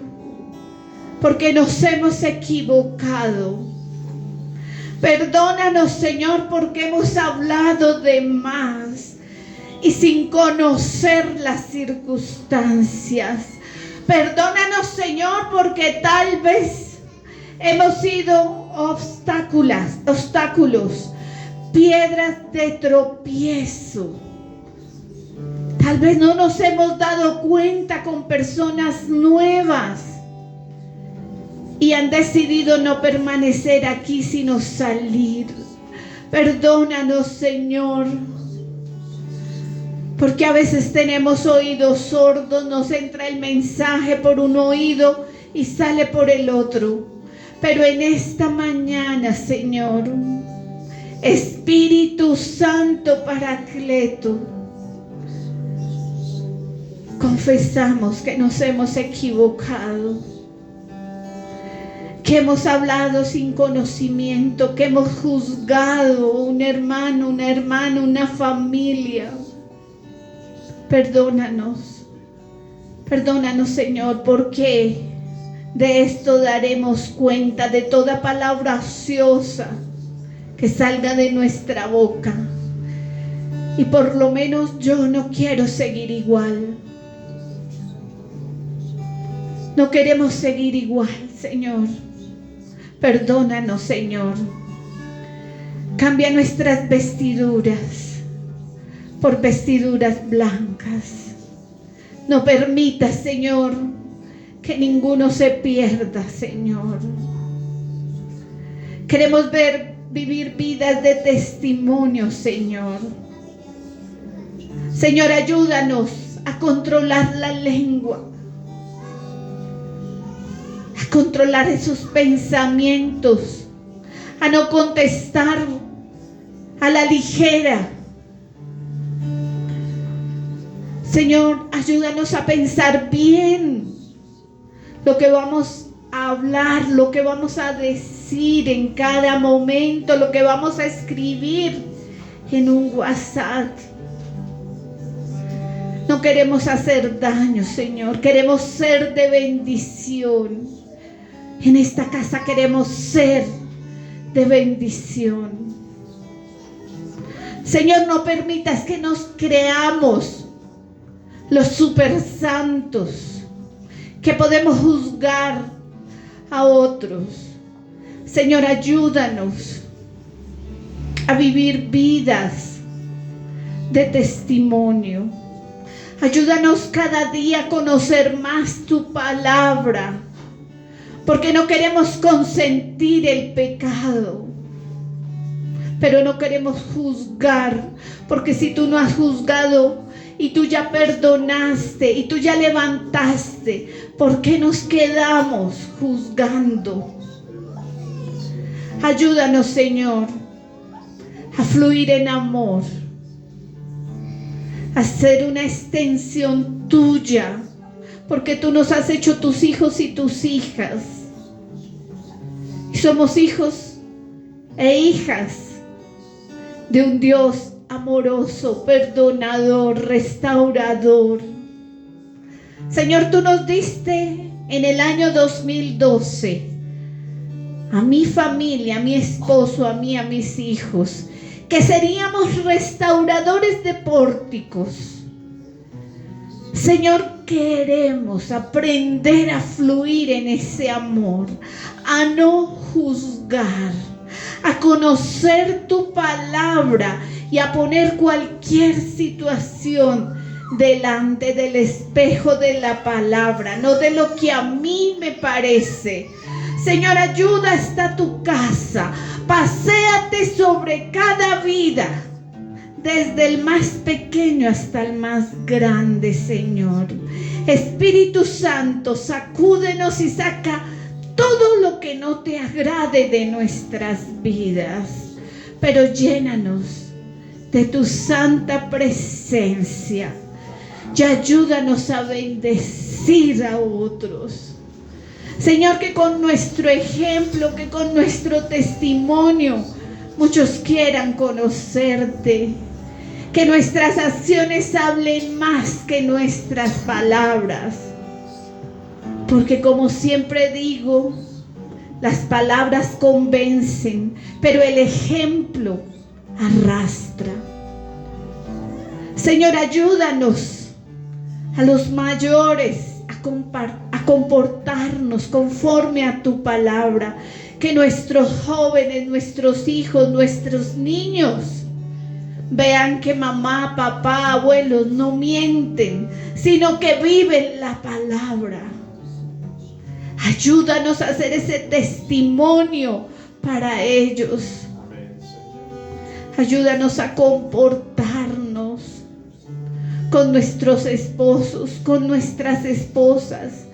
porque nos hemos equivocado. Perdónanos, Señor, porque hemos hablado de más y sin conocer las circunstancias. Perdónanos, Señor, porque tal vez hemos sido obstáculos, piedras de tropiezo. Tal vez no nos hemos dado cuenta con personas nuevas y han decidido no permanecer aquí, sino salir. Perdónanos, Señor, porque a veces tenemos oídos sordos, nos entra el mensaje por un oído y sale por el otro. Pero en esta mañana, Señor, Espíritu Santo Paracleto, confesamos que nos hemos equivocado, que hemos hablado sin conocimiento, que hemos juzgado un hermano, una hermana, una familia. Perdónanos, perdónanos, Señor, porque de esto daremos cuenta, de toda palabra ociosa que salga de nuestra boca. Y por lo menos yo no quiero seguir igual. No queremos seguir igual, Señor. Perdónanos, Señor. Cambia nuestras vestiduras por vestiduras blancas. No permitas, Señor, que ninguno se pierda, Señor. Queremos vivir vidas de testimonio, Señor. Señor, ayúdanos a controlar la lengua, a controlar esos pensamientos, a no contestar a la ligera. Señor, ayúdanos a pensar bien lo que vamos a hablar, lo que vamos a decir en cada momento, lo que vamos a escribir en un WhatsApp. No queremos hacer daño, Señor. Queremos ser de bendición. En esta casa queremos ser de bendición. Señor, no permitas que nos creamos los super santos, que podemos juzgar a otros. Señor, ayúdanos a vivir vidas de testimonio. Ayúdanos cada día a conocer más tu palabra, porque no queremos consentir el pecado, pero no queremos juzgar, porque si tú no has juzgado y tú ya perdonaste y tú ya levantaste, ¿por qué nos quedamos juzgando? Ayúdanos, Señor, a fluir en amor, a ser una extensión tuya, porque tú nos has hecho tus hijos y tus hijas. Y somos hijos e hijas de un Dios amoroso, perdonador, restaurador. Señor, tú nos diste en el año 2012 a mi familia, a mi esposo, a mí, a mis hijos, que seríamos restauradores de pórticos. Señor, queremos aprender a fluir en ese amor, a no juzgar, a conocer tu palabra y a poner cualquier situación delante del espejo de la palabra, no de lo que a mí me parece. Señor, ayuda hasta tu casa, paséate sobre cada vida, desde el más pequeño hasta el más grande, Señor. Espíritu Santo, sacúdenos y saca todo lo que no te agrade de nuestras vidas, pero llénanos de tu santa presencia y ayúdanos a bendecir a otros. Señor, que con nuestro ejemplo, que con nuestro testimonio, muchos quieran conocerte. Que nuestras acciones hablen más que nuestras palabras. Porque como siempre digo, las palabras convencen, pero el ejemplo arrastra. Señor, ayúdanos a los mayores a comportarnos conforme a tu palabra. Que nuestros jóvenes, nuestros hijos, nuestros niños vean que mamá, papá, abuelos no mienten, sino que viven la palabra. Ayúdanos a hacer ese testimonio para ellos. Ayúdanos a comportarnos con nuestros esposos, con nuestras esposas,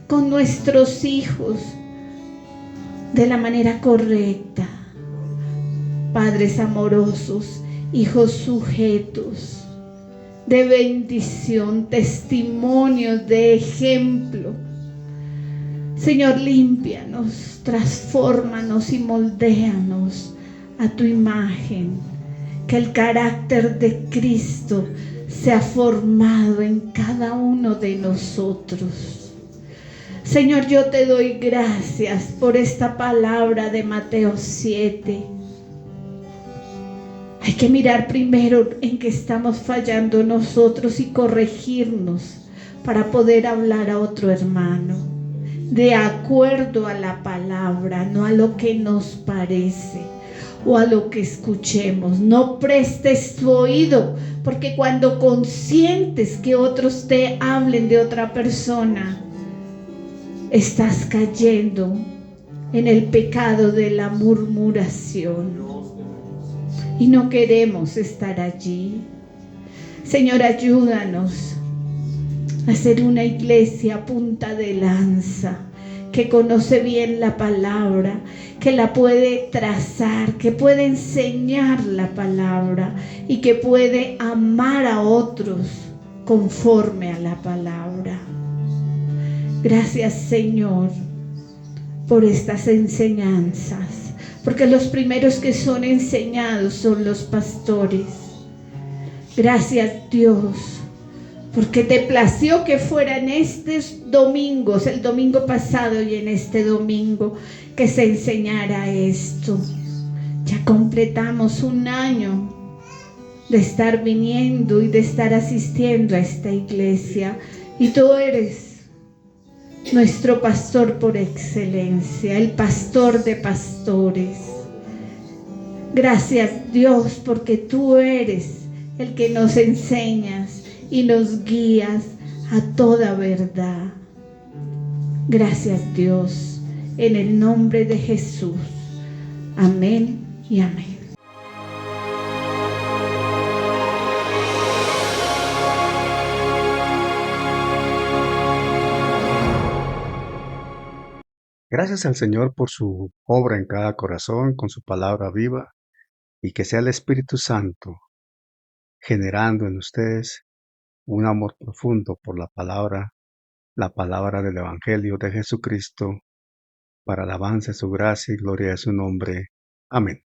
con nuestros hijos de la manera correcta, padres amorosos, hijos sujetos, de bendición, testimonios de ejemplo. Señor, límpianos, transfórmanos y moldéanos a tu imagen, que el carácter de Cristo sea formado en cada uno de nosotros. Señor, yo te doy gracias por esta palabra de Mateo 7. Hay que mirar primero en qué estamos fallando nosotros y corregirnos para poder hablar a otro hermano, de acuerdo a la palabra, no a lo que nos parece o a lo que escuchemos. No prestes tu oído, porque cuando consientes que otros te hablen de otra persona, estás cayendo en el pecado de la murmuración. Y no queremos estar allí. Señor, ayúdanos a ser una iglesia a punta de lanza, que conoce bien la palabra, que la puede trazar, que puede enseñar la palabra y que puede amar a otros conforme a la palabra. Gracias, Señor, por estas enseñanzas, porque los primeros que son enseñados son los pastores. Gracias, Dios, porque te plació que fueran estos domingos, el domingo pasado y en este domingo, que se enseñara esto. Ya completamos un año de estar viniendo y de estar asistiendo a esta iglesia, y tú eres nuestro pastor por excelencia, el pastor de pastores. Gracias, Dios, porque tú eres el que nos enseñas y nos guías a toda verdad. Gracias, Dios, en el nombre de Jesús. Amén y amén. Gracias al Señor por su obra en cada corazón con su palabra viva, y que sea el Espíritu Santo generando en ustedes un amor profundo por la palabra del Evangelio de Jesucristo, para alabanza de su gracia y gloria de su nombre. Amén.